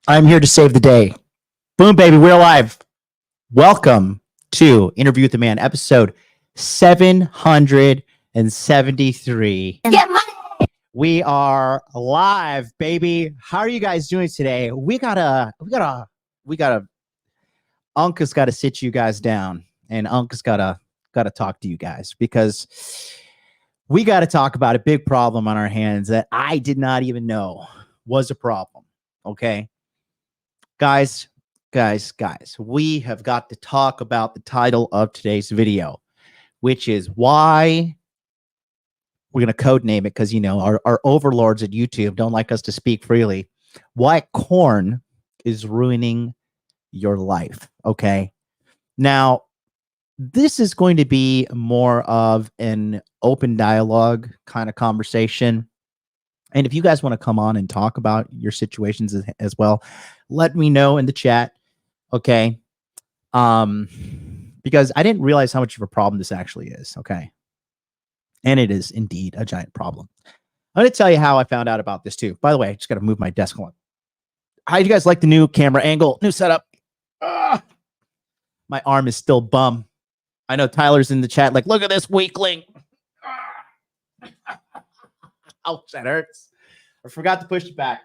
I'm here to save the day. Boom, baby, we're alive. Welcome to Interview with the Man, episode 773. Get money. We are live, baby. How are you guys doing today? We gotta. Unc's got to sit you guys down, and Unc's gotta talk to you guys because we got to talk about a big problem on our hands that I did not even know was a problem. Okay. Guys, we have got to talk about the title of today's video, which is why we're going to code name it because, you know, our overlords at YouTube don't like us to speak freely. Why corn is ruining your life. Okay. Now, this is going to be more of an open dialogue kind of conversation. And if you guys want to come on and talk about your situations as well, let me know in the chat. Okay. Because I didn't realize how much of a problem this actually is. Okay. And it is indeed a giant problem. I'm going to tell you how I found out about this too. By the way, I just got to move my desk along. How do you guys like the new camera angle, new setup? My arm is still bum. I know Tyler's in the chat. Like, look at this weakling. Ouch, that hurts. I forgot to push it back.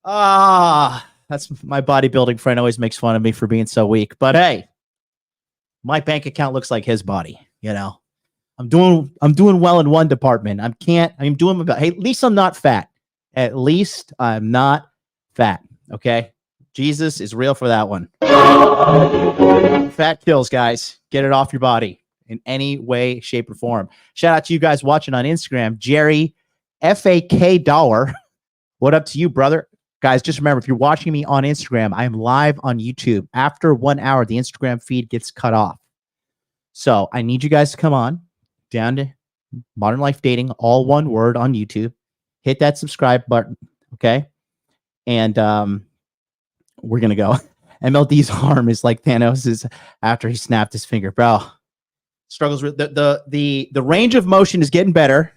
That's my bodybuilding friend always makes fun of me for being so weak. But hey, my bank account looks like his body. You know, I'm doing well in one department. I'm doing about. Hey, at least I'm not fat. At least I'm not fat. Okay, Jesus is real for that one. Fat kills, guys. Get it off your body in any way, shape, or form. Shout out to you guys watching on Instagram. Jerry, FAK Dollar. What up to you, brother? Guys, just remember, if you're watching me on Instagram, I am live on YouTube. After 1 hour, the Instagram feed gets cut off. So I need you guys to come on down to Modern Life Dating, all one word on YouTube. Hit that subscribe button, okay? And we're going to go. MLD's arm is like Thanos's after he snapped his finger. Bro, struggles with the range of motion is getting better.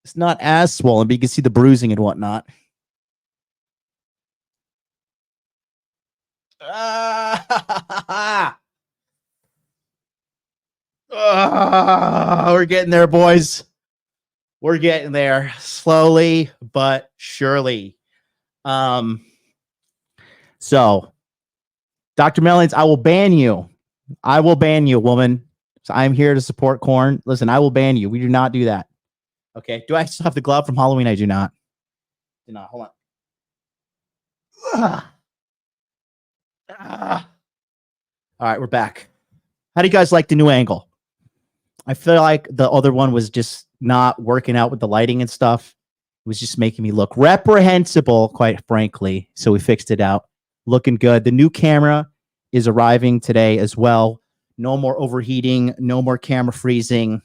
It's not as swollen, but you can see the bruising and whatnot. We're getting there, boys. We're getting there slowly but surely. So, Dr. Mellons, I will ban you. I will ban you, woman. So I'm here to support corn. Listen, I will ban you. We do not do that. Okay. Do I still have the glove from Halloween? I do not. Hold on. All right, we're back. How do you guys like the new angle? I feel like the other one was just not working out with the lighting and stuff. It was just making me look reprehensible, quite frankly. So we fixed it out. Looking good. The new camera is arriving today as well. No more overheating. No more camera freezing.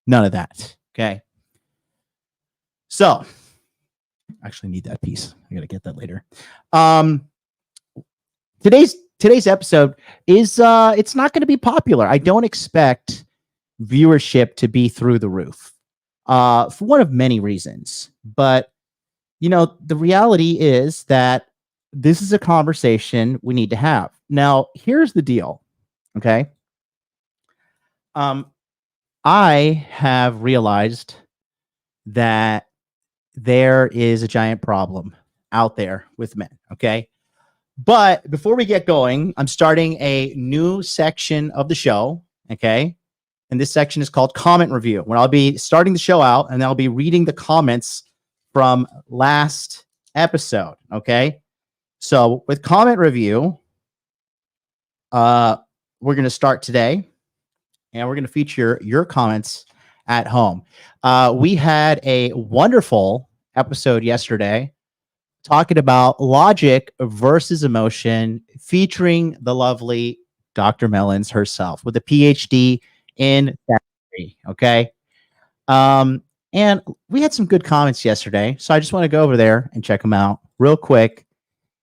None of that. Okay. So, actually need that piece. I got to get that later. Today's episode is it's not going to be popular. I don't expect viewership to be through the roof. For one of many reasons. But you know, the reality is that this is a conversation we need to have. Now, here's the deal. Okay. I have realized that there is a giant problem out there with men. Okay. But before we get going, I'm starting a new section of the show. Okay. And this section is called Comment Review, when I'll be starting the show out and I'll be reading the comments from last episode. Okay. So with Comment Review, we're going to start today and we're going to feature your comments at home. We had a wonderful episode yesterday talking about logic versus emotion, featuring the lovely Dr. Mellons herself with a PhD in therapy. Okay. And we had some good comments yesterday. So I just want to go over there and check them out real quick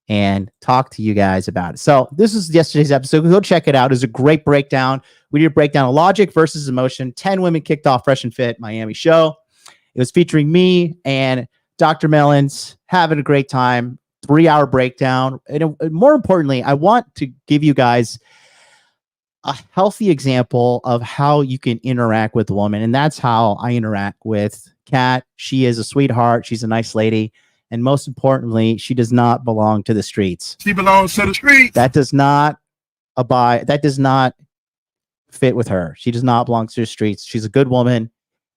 and talk to you guys about it. So this is yesterday's episode. Go check it out. It was a great breakdown. We did a breakdown of logic versus emotion. 10 women kicked off Fresh and Fit Miami show. It was featuring me and Dr. Melons having a great time. 3-hour breakdown. And more importantly, I want to give you guys a healthy example of how you can interact with a woman. And that's how I interact with Kat. She is a sweetheart. She's a nice lady. And most importantly, she does not belong to the streets. She belongs to the streets. That does not fit with her. She does not belong to the streets. She's a good woman.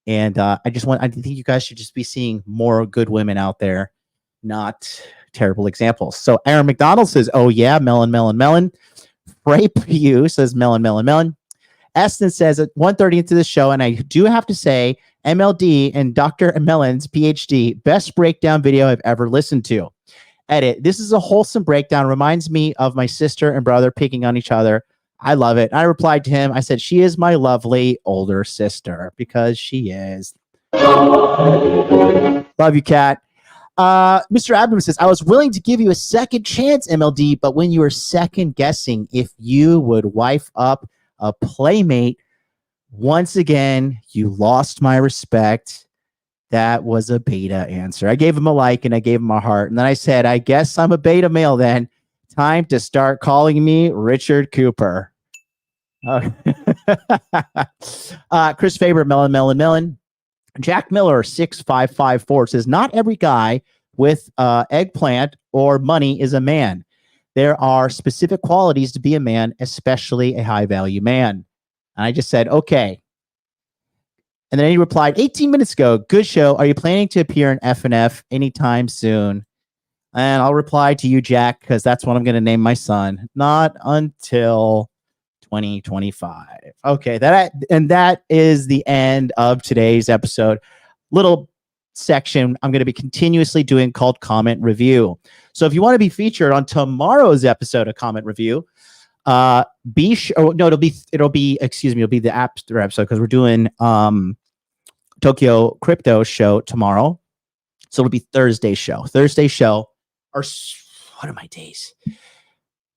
And I think you guys should just be seeing more good women out there, not terrible examples. So Aaron McDonald says, oh yeah, melon, melon, melon. Frape you says melon, melon, melon. Eston says at 1:30 into the show, and I do have to say, MLD and Dr. Melon's PhD, best breakdown video I've ever listened to. Edit. This is a wholesome breakdown. Reminds me of my sister and brother picking on each other. I love it. I replied to him. I said, she is my lovely older sister, because she is. Love you, Kat. Mr. Abram says, I was willing to give you a second chance, MLD, but when you were second guessing if you would wife up a playmate, once again, you lost my respect. That was a beta answer. I gave him a like and I gave him a heart. And then I said, I guess I'm a beta male then. Time to start calling me Richard Cooper. Chris Faber, melon, melon, melon. Jack Miller 6554 says, not every guy with eggplant or money is a man. There are specific qualities to be a man, especially a high value man. And I just said, okay. And then he replied 18 minutes ago, good show. Are you planning to appear in FNF anytime soon? And I'll reply to you, Jack, because that's what I'm going to name my son. Not until 2025. Okay, that is the end of today's episode. Little section I'm going to be continuously doing called comment review. So if you want to be featured on tomorrow's episode of comment review, it'll be the after episode, because we're doing Tokyo Crypto show tomorrow. So it'll be Thursday show. Or what are my days?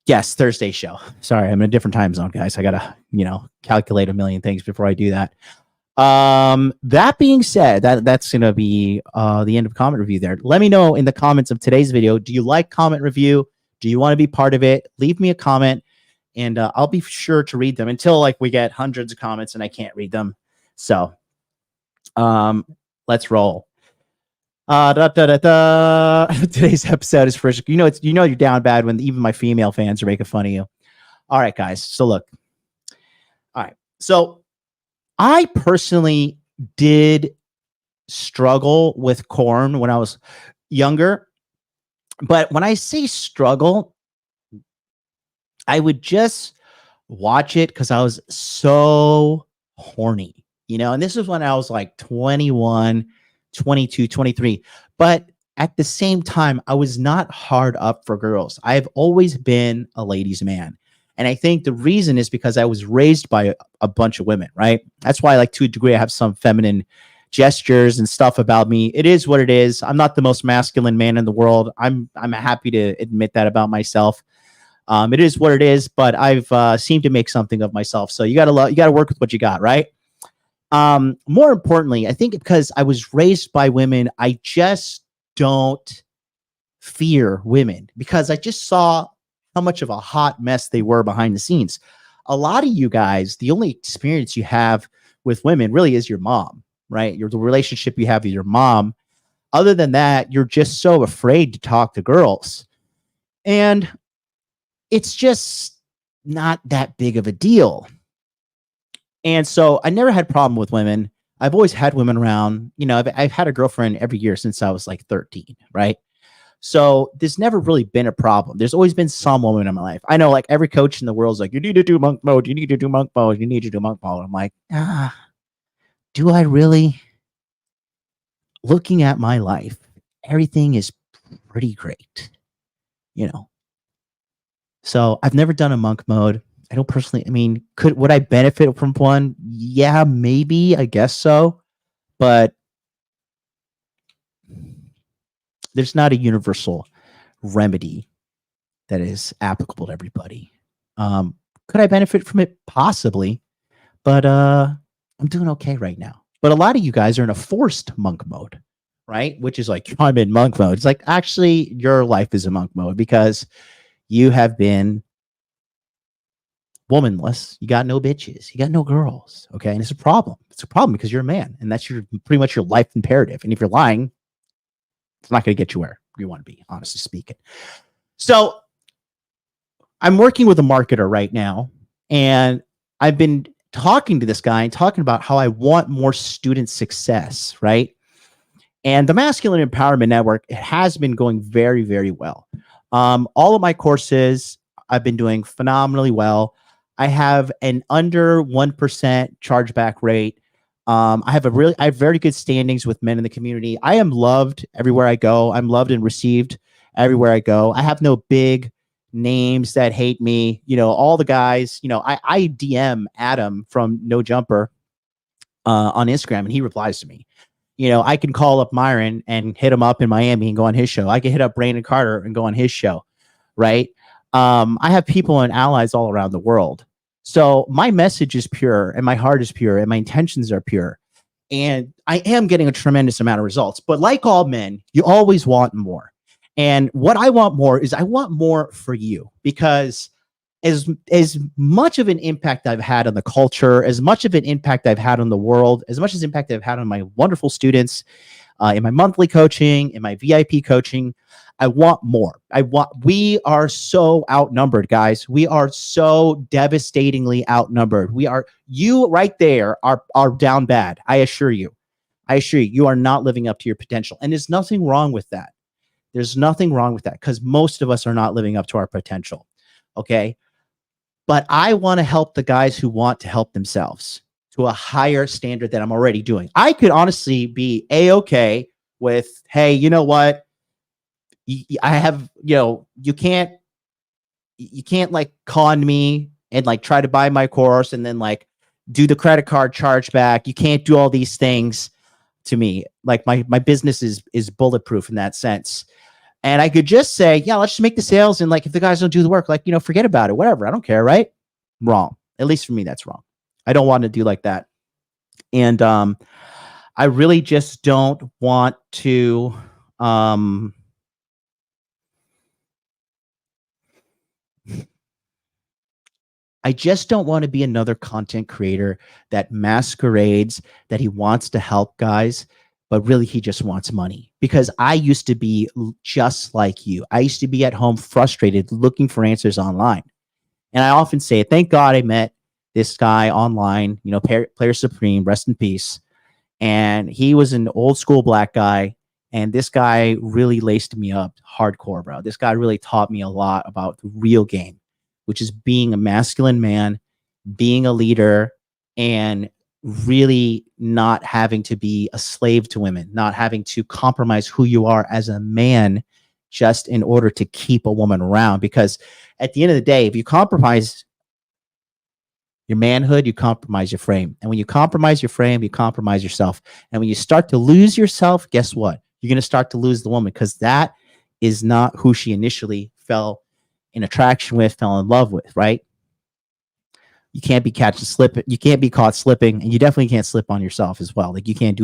Yes, Thursday show. Sorry, I'm in a different time zone, guys. I gotta, calculate a million things before I do that. That being said, that's gonna be the end of comment review there. Let me know in the comments of today's video. Do you like comment review? Do you want to be part of it? Leave me a comment, and I'll be sure to read them until we get hundreds of comments and I can't read them. So, let's roll. Today's episode is for you're down bad when even my female fans are making fun of you. All right, guys. So look. All right. So I personally did struggle with corn when I was younger, but when I say struggle, I would just watch it because I was so horny, and this is when I was like 21, 22, 23. But at the same time, I was not hard up for girls. I've always been a ladies' man. And I think the reason is because I was raised by a bunch of women, right? That's why, to a degree, I have some feminine gestures and stuff about me. It is what it is. I'm not the most masculine man in the world. I'm happy to admit that about myself. It is what it is, but I've seemed to make something of myself. So you got to work with what you got, right? More importantly, I think because I was raised by women, I just don't fear women because I just saw how much of a hot mess they were behind the scenes. A lot of you guys, the only experience you have with women really is your mom, right? The relationship you have with your mom. Other than that, you're just so afraid to talk to girls. And it's just not that big of a deal. And so I never had a problem with women. I've always had women around. I've had a girlfriend every year since I was like 13, right? So there's never really been a problem. There's always been some woman in my life. I know every coach in the world is like, you need to do monk mode. You need to do monk mode. You need to do monk mode. I'm like, do I really? Looking at my life, everything is pretty great, So I've never done a monk mode. I don't personally, would I benefit from one? Yeah, maybe, I guess so. But there's not a universal remedy that is applicable to everybody. Could I benefit from it? Possibly. But I'm doing okay right now. But a lot of you guys are in a forced monk mode, right? Which is like, I'm in monk mode. It's like, actually, your life is a monk mode because you have been womanless. You got no bitches. You got no girls. Okay. And it's a problem. It's a problem because you're a man and that's your pretty much your life imperative. And if you're lying, it's not going to get you where you want to be, honestly speaking. So I'm working with a marketer right now, and I've been talking to this guy and talking about how I want more student success, right? And the Masculine Empowerment Network, it has been going very, very well. All of my courses, I've been doing phenomenally well. I have an under 1% chargeback rate. I have very good standings with men in the community. I am loved everywhere I go. I'm loved and received everywhere I go. I have no big names that hate me. You know, all the guys, you know, I DM Adam from No Jumper on Instagram and he replies to me. You know, I can call up Myron and hit him up in Miami and go on his show. I can hit up Brandon Carter and go on his show, right? I have people and allies all around the world. So my message is pure and my heart is pure and my intentions are pure. And I am getting a tremendous amount of results. But like all men, you always want more. And what I want more is I want more for you, because as much of an impact I've had on the culture, as much of an impact I've had on the world, as much as impact I've had on my wonderful students in my monthly coaching, in my VIP coaching, I want more. We are so outnumbered, guys. We are so devastatingly outnumbered. You right there are down bad. I assure you, you are not living up to your potential. And there's nothing wrong with that. There's nothing wrong with that because most of us are not living up to our potential. Okay. But I want to help the guys who want to help themselves to a higher standard than I'm already doing. I could honestly be A-okay with, hey, you know what? I have, you know, you can't like con me and like try to buy my course and then like do the credit card chargeback. You can't do all these things to me. Like my business is bulletproof in that sense. And I could just say, yeah, let's just make the sales. And like, if the guys don't do the work, like, you know, forget about it, whatever. I don't care. Right. Wrong. At least for me, that's wrong. I don't want to do like that. And I really just don't want to, I just don't want to be another content creator that masquerades that he wants to help guys, but really he just wants money. Because I used to be just like you. I used to be at home frustrated looking for answers online. And I often say, thank God I met this guy online, you know, Player Supreme, rest in peace. And he was an old school black guy. And this guy really laced me up hardcore, bro. This guy really taught me a lot about the real game, which is being a masculine man, being a leader, and really not having to be a slave to women, not having to compromise who you are as a man just in order to keep a woman around. Because at the end of the day, if you compromise your manhood, you compromise your frame. And when you compromise your frame, you compromise yourself. And when you start to lose yourself, guess what? You're going to start to lose the woman, because that is not who she initially fell in attraction with, fell in love with, right? You can't be slipping. You can't be caught slipping, and you definitely can't slip on yourself as well. Like you can't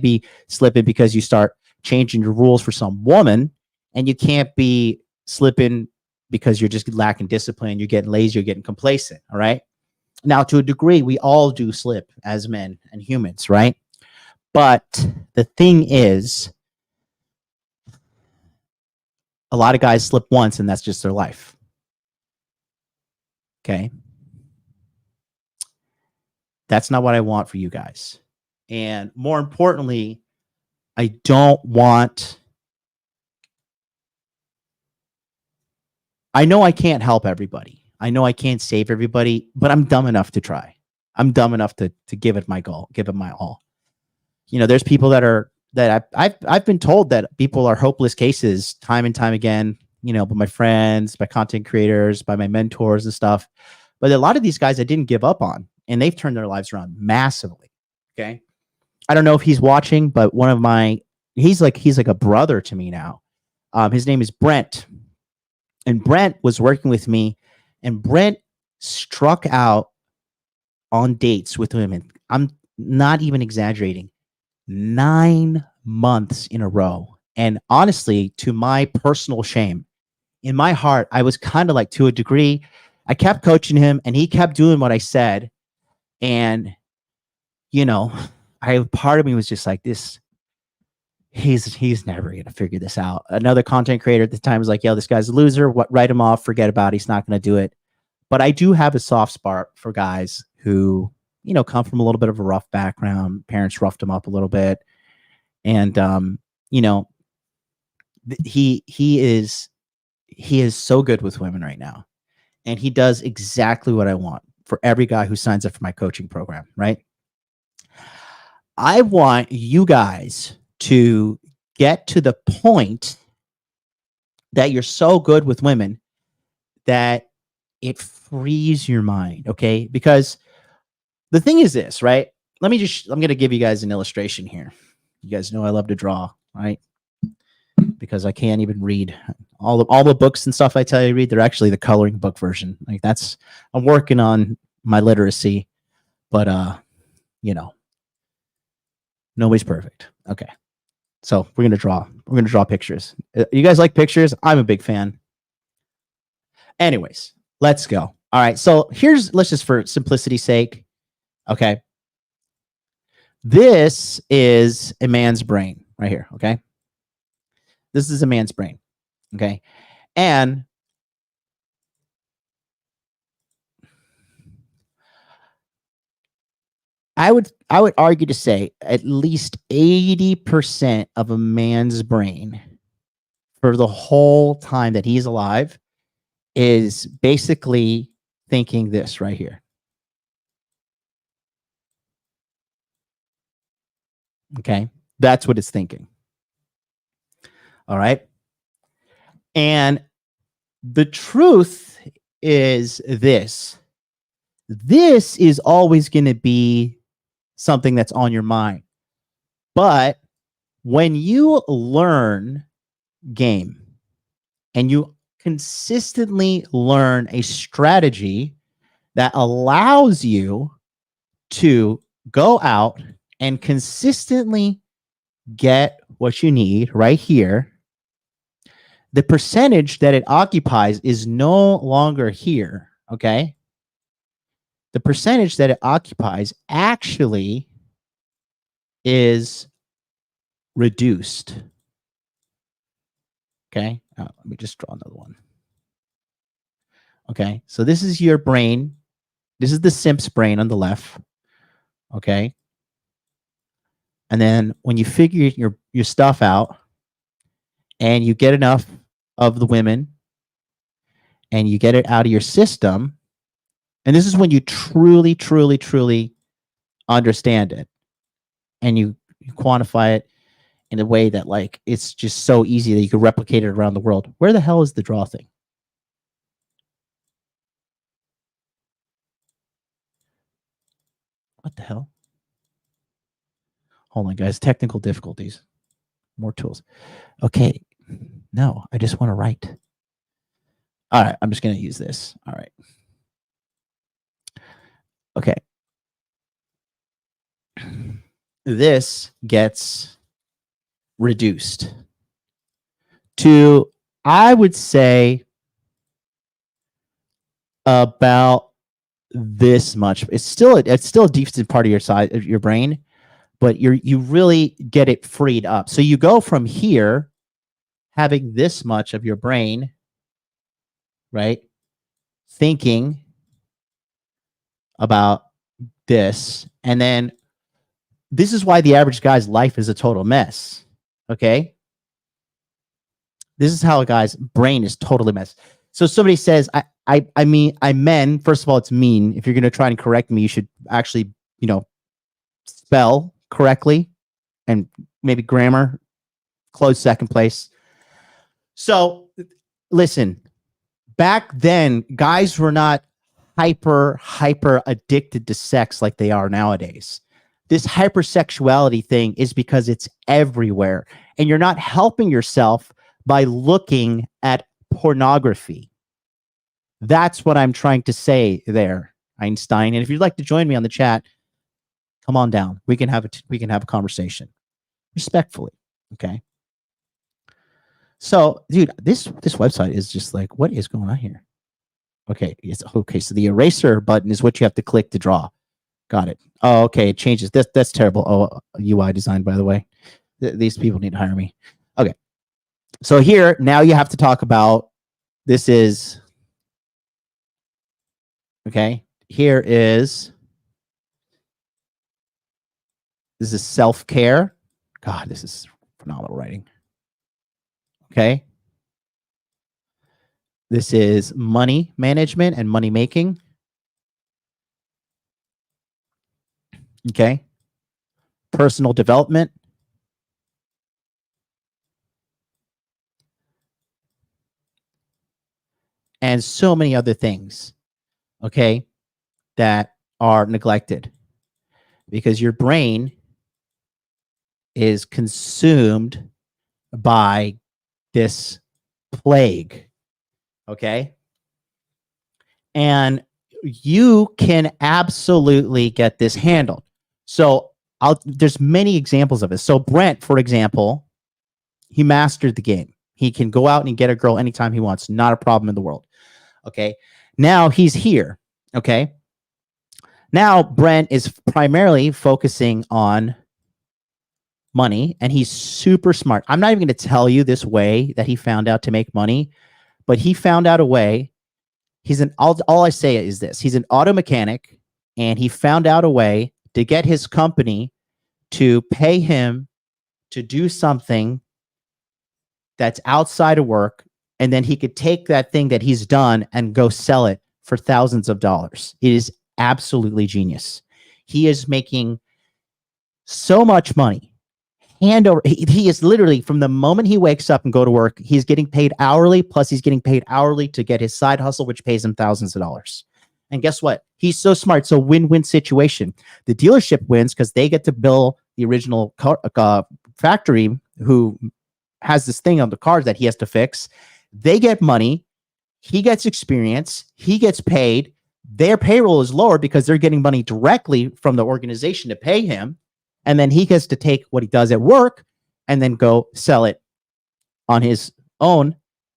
be slipping because you start changing your rules for some woman, and you can't be slipping because you're just lacking discipline. You're getting lazy. You're getting complacent. All right. Now, to a degree, we all do slip as men and humans, right? But the thing is, a lot of guys slip once, and that's just their life. Okay. That's not what I want for you guys. And more importantly, I know I can't help everybody. I know I can't save everybody, but I'm dumb enough to try. I'm dumb enough to give it my all. You know, there's people that I've been told that people are hopeless cases time and time again, you know, by my friends, by content creators, by my mentors and stuff. But a lot of these guys I didn't give up on, and they've turned their lives around massively. Okay. I don't know if he's watching, but he's like a brother to me now. His name is Brent. And Brent was working with me, and Brent struck out on dates with women. I'm not even exaggerating, 9 months in a row. And honestly, to my personal shame, in my heart, I was kind of like, to a degree, I kept coaching him and he kept doing what I said. And, you know, part of me was just like, he's never going to figure this out. Another content creator at the time was like, yo, this guy's a loser. Write him off. Forget about it. He's not going to do it. But I do have a soft spot for guys who, you know, come from a little bit of a rough background. Parents roughed them up a little bit. And, you know, he is so good with women right now. And he does exactly what I want for every guy who signs up for my coaching program, right? I want you guys to get to the point that you're so good with women that it frees your mind, okay? Because the thing is this, right? I'm going to give you guys an illustration here. You guys know I love to draw, right? Because I can't even read all the books and stuff I tell you to read. They're actually the coloring book version. Like I'm working on my literacy, but you know, nobody's perfect. Okay. So we're going to draw pictures. You guys like pictures? I'm a big fan. Anyways, let's go. All right. So let's just for simplicity's sake. Okay. This is a man's brain right here. Okay. This is a man's brain. Okay. And I would argue to say at least 80% of a man's brain for the whole time that he's alive is basically thinking this right here. Okay. That's what it's thinking. All right. And the truth is this is always going to be something that's on your mind. But when you learn game and you consistently learn a strategy that allows you to go out and consistently get what you need right here, the percentage that it occupies is no longer here, okay? The percentage that it occupies actually is reduced. Okay, let me just draw another one. Okay, so this is your brain. This is the SIMP's brain on the left. Okay, and then when you figure your stuff out and you get enough of the women and you get it out of your system, and this is when you truly, truly, truly understand it and you quantify it in a way that like it's just so easy that you can replicate it around the world. Where the hell is the draw thing? What the hell? Hold on, guys. Technical difficulties. More tools. Okay. No, I just want to write. All right. I'm just going to use this. All right. Okay. This gets reduced to, I would say, about this much. It's still a decent part of your side of your brain, but you really get it freed up. So you go from here having this much of your brain, right, thinking about this, and then this is why the average guy's life is a total mess. Okay, this is how a guy's brain is totally messed. So somebody says, I mean, first of all, it's mean. If you're going to try and correct me, you should actually, you know, spell correctly and maybe grammar, close second place. So listen, back then, guys were not hyper addicted to sex like they are nowadays. This hypersexuality thing is because it's everywhere, and you're not helping yourself by looking at pornography. That's what I'm trying to say there, Einstein. And if you'd like to join me on the chat, Come on down. We can have a conversation respectfully. Okay. So, dude, this website is just like, what is going on here? Okay, it's okay. So the eraser button is what you have to click to draw. Got it. Oh, okay. It changes. That's terrible. Oh, UI design, by the way. These people need to hire me. Okay. So here, now you have to talk about, this is, okay. Here is, this is self-care. God, this is phenomenal writing. Okay. This is money management and money making. Okay. Personal development. And so many other things, okay, that are neglected because your brain is consumed by this plague, okay? And you can absolutely get this handled. So there's many examples of it. So Brent, for example, he mastered the game. He can go out and get a girl anytime he wants. Not a problem in the world. Okay. Now he's here. Okay. Now Brent is primarily focusing on money and he's super smart. I'm not even going to tell you this way that he found out to make money, but he found out a way. All I say is this. He's an auto mechanic and he found out a way to get his company to pay him to do something that's outside of work. And then he could take that thing that he's done and go sell it for thousands of dollars. It is absolutely genius. He is making so much money. Hand over. He is literally, from the moment he wakes up and go to work, he's getting paid hourly, plus he's getting paid hourly to get his side hustle, which pays him thousands of dollars. And guess what? He's so smart. So win-win situation. The dealership wins because they get to bill the original factory who has this thing on the cars that he has to fix. They get money. He gets experience. He gets paid. Their payroll is lower because they're getting money directly from the organization to pay him. And then he gets to take what he does at work and then go sell it on his own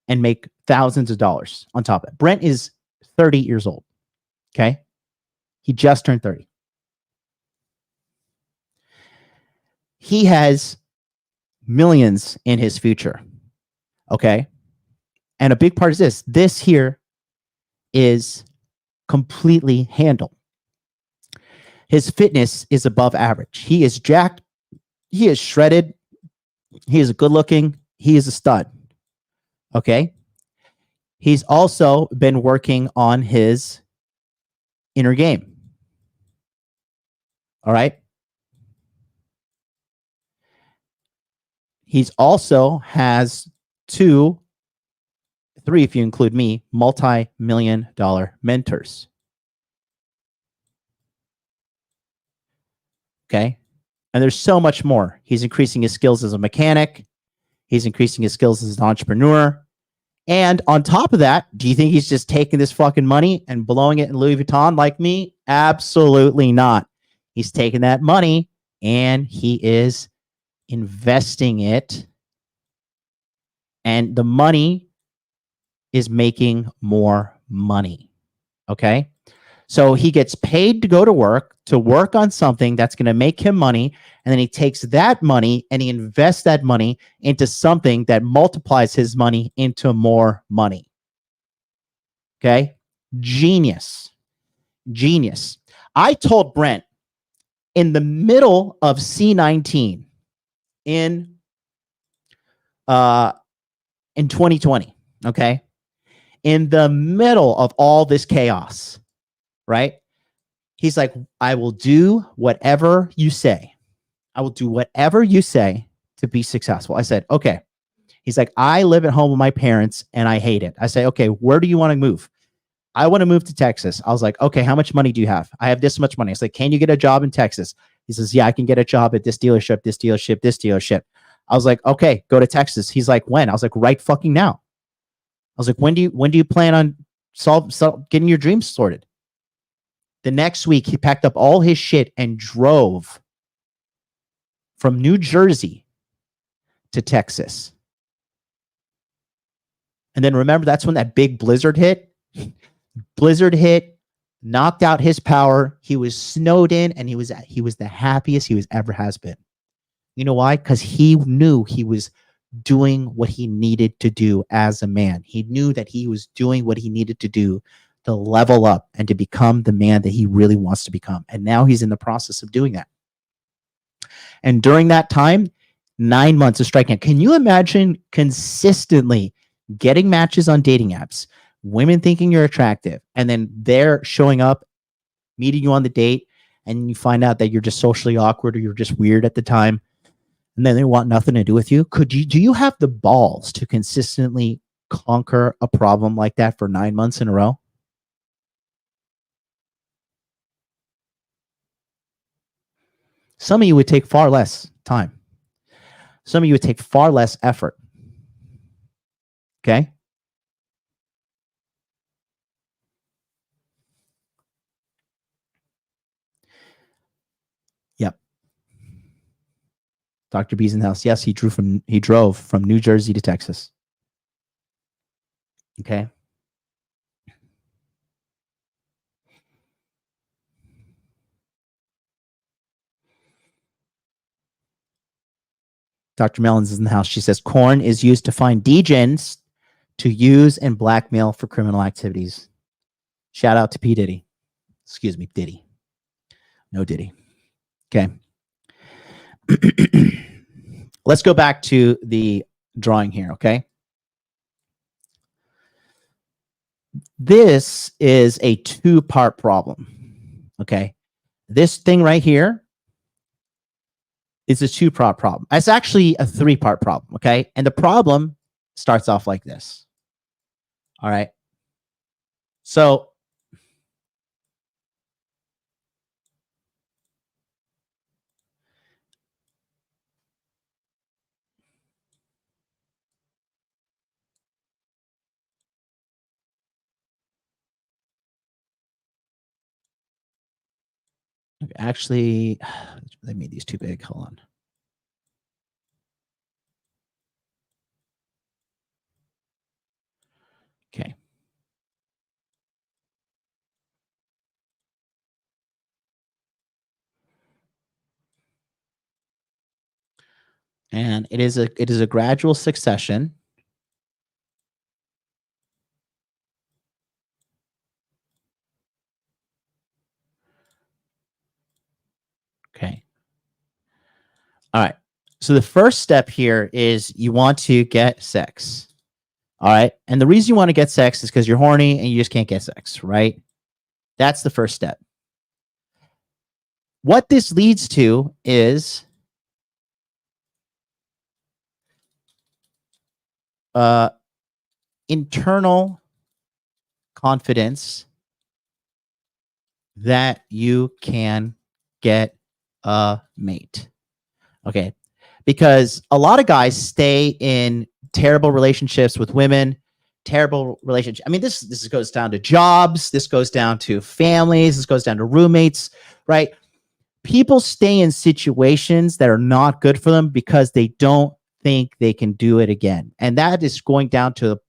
and make thousands of dollars on top of it. Brent is 30 years old. Okay. He just turned 30. He has millions in his future. Okay. And a big part is this. This here is completely handled. His fitness is above average. He is jacked. He is shredded. He is good looking. He is a stud. Okay. He's also been working on his inner game. All right. He's also has 2, 3, if you include me, multi-million-dollar mentors. Okay. And there's so much more. He's increasing his skills as a mechanic. He's increasing his skills as an entrepreneur. And on top of that, do you think he's just taking this fucking money and blowing it in Louis Vuitton like me? Absolutely not. He's taking that money and he is investing it. And the money is making more money. Okay. So he gets paid to go to work on something that's going to make him money. And then he takes that money and he invests that money into something that multiplies his money into more money. Okay. Genius. Genius. I told Brent in the middle of C19 in 2020. Okay. In the middle of all this chaos, right? He's like, I will do whatever you say. I will do whatever you say to be successful. I said, okay. He's like, I live at home with my parents and I hate it. I say, okay, where do you want to move? I want to move to Texas. I was like, okay, how much money do you have? I have this much money. I was like, can you get a job in Texas? He says, yeah, I can get a job at this dealership, this dealership, this dealership. I was like, okay, go to Texas. He's like, when? I was like, right fucking now. I was like, when do you plan on getting your dreams sorted? The next week, he packed up all his shit and drove from New Jersey to Texas. And then remember, that's when that big blizzard hit. Blizzard hit, knocked out his power. He was snowed in, and he was the happiest he ever has been. You know why? Because he knew he was doing what he needed to do as a man. He knew that he was doing what he needed to do to level up and to become the man that he really wants to become. And now he's in the process of doing that. And during that time, 9 months of striking. Can you imagine consistently getting matches on dating apps, women thinking you're attractive, and then they're showing up, meeting you on the date, and you find out that you're just socially awkward or you're just weird at the time, and then they want nothing to do with you? Do you have the balls to consistently conquer a problem like that for 9 months in a row? Some of you would take far less time. Some of you would take far less effort. Okay? Yep. Dr. B's in the house. Yes, he drove from New Jersey to Texas. Okay? Dr. Mellons is in the house. She says corn is used to find degens to use and blackmail for criminal activities. Shout out to P. Diddy. Excuse me, Diddy. No Diddy. Okay. Let's go back to the drawing here, okay? This is a two-part problem, okay? This thing right here is a two-part problem. It's actually a three-part problem, okay? And the problem starts off like this. All right. So actually, they made these too big. Hold on. Okay. And it is a gradual succession. Okay. All right. So the first step here is you want to get sex. All right. And the reason you want to get sex is because you're horny and you just can't get sex, right? That's the first step. What this leads to is internal confidence that you can get a mate. Okay. Because a lot of guys stay in terrible relationships with women, terrible relationship. I mean, this goes down to jobs. This goes down to families. This goes down to roommates, right? People stay in situations that are not good for them because they don't think they can do it again. And that is going down to the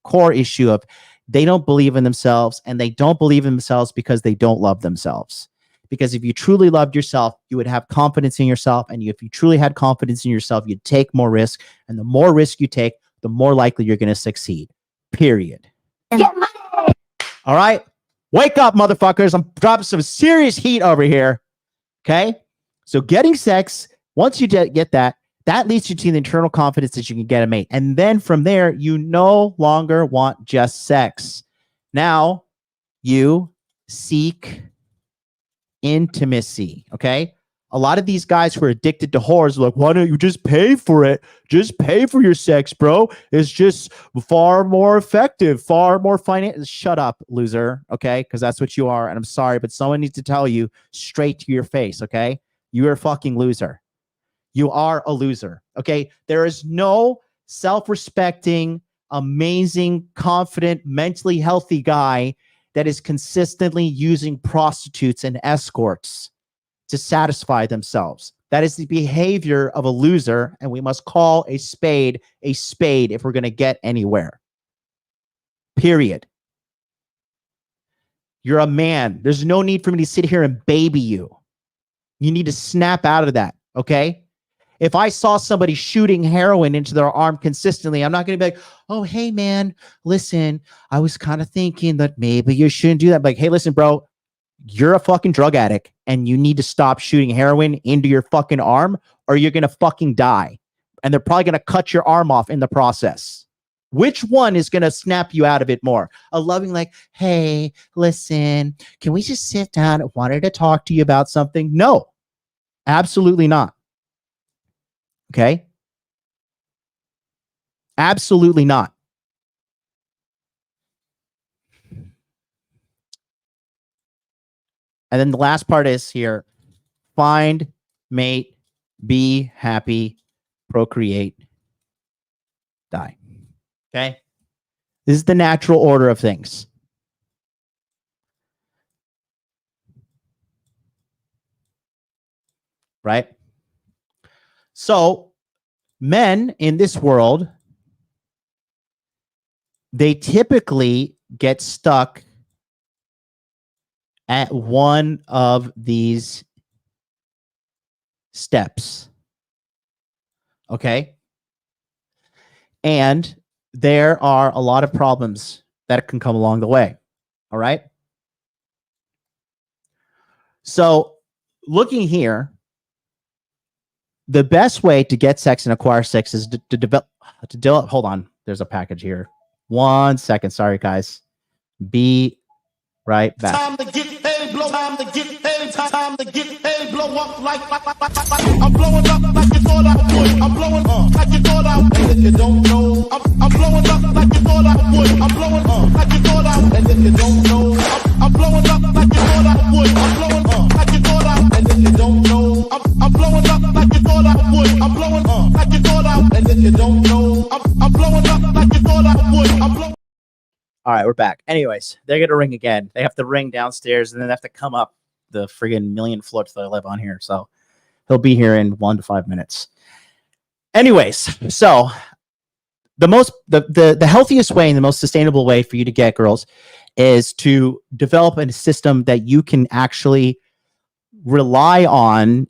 core issue of they don't believe in themselves, and they don't believe in themselves because they don't love themselves. Because if you truly loved yourself, you would have confidence in yourself. And if you truly had confidence in yourself, you'd take more risk. And the more risk you take, the more likely you're going to succeed. Period. All right? Wake up, motherfuckers. I'm dropping some serious heat over here. Okay? So getting sex, once you get that, that leads you to the internal confidence that you can get a mate. And then from there, you no longer want just sex. Now you seek intimacy. Okay. A lot of these guys who are addicted to whores are like, why don't you just pay for it? Just pay for your sex, bro. It's just far more effective, far more financial. Shut up, loser. Okay. Because that's what you are. And I'm sorry, but someone needs to tell you straight to your face. Okay. You're a fucking loser. You are a loser. Okay. There is no self-respecting, amazing, confident, mentally healthy guy that is consistently using prostitutes and escorts to satisfy themselves. That is the behavior of a loser, and we must call a spade if we're going to get anywhere. Period. You're a man. There's no need for me to sit here and baby you. You need to snap out of that, okay? If I saw somebody shooting heroin into their arm consistently, I'm not going to be like, oh, hey, man, listen, I was kind of thinking that maybe you shouldn't do that. Like, hey, listen, bro, you're a fucking drug addict and you need to stop shooting heroin into your fucking arm or you're going to fucking die. And they're probably going to cut your arm off in the process. Which one is going to snap you out of it more? A loving like, hey, listen, can we just sit down? I wanted to talk to you about something. No, absolutely not. Okay? Absolutely not. And then the last part is here, find, mate, be happy, procreate, die. Okay? This is the natural order of things. Right? So, men in this world, they typically get stuck at one of these steps. Okay? And there are a lot of problems that can come along the way. All right? So, looking here, the best way to get sex and acquire sex is to develop. Hold on. There's a package here. 1 second. Sorry, guys. Be right back. Time to get paid, blow. Time to get paid. Time to get paid, blow up like I'm blowing up like you thought I would. I'm blowing up like you thought I would. And if you don't know, I'm blowing up like you thought I would. I'm blowing up like you thought I would. And if you don't know, I'm blowing up like you thought I would. I'm blowing up like you thought I would. And if you don't know, I'm blowing up like you thought I would. I'm blowing up like you thought I would. And if you don't know, I'm blowing up like you thought I would. I'm blowing. All right, we're back. Anyways, they're going to ring again. They have to ring downstairs and then they have to come up the friggin' million floors that I live on here. So he'll be here in 1 to 5 minutes. Anyways, so the healthiest way and the most sustainable way for you to get girls is to develop a system that you can actually rely on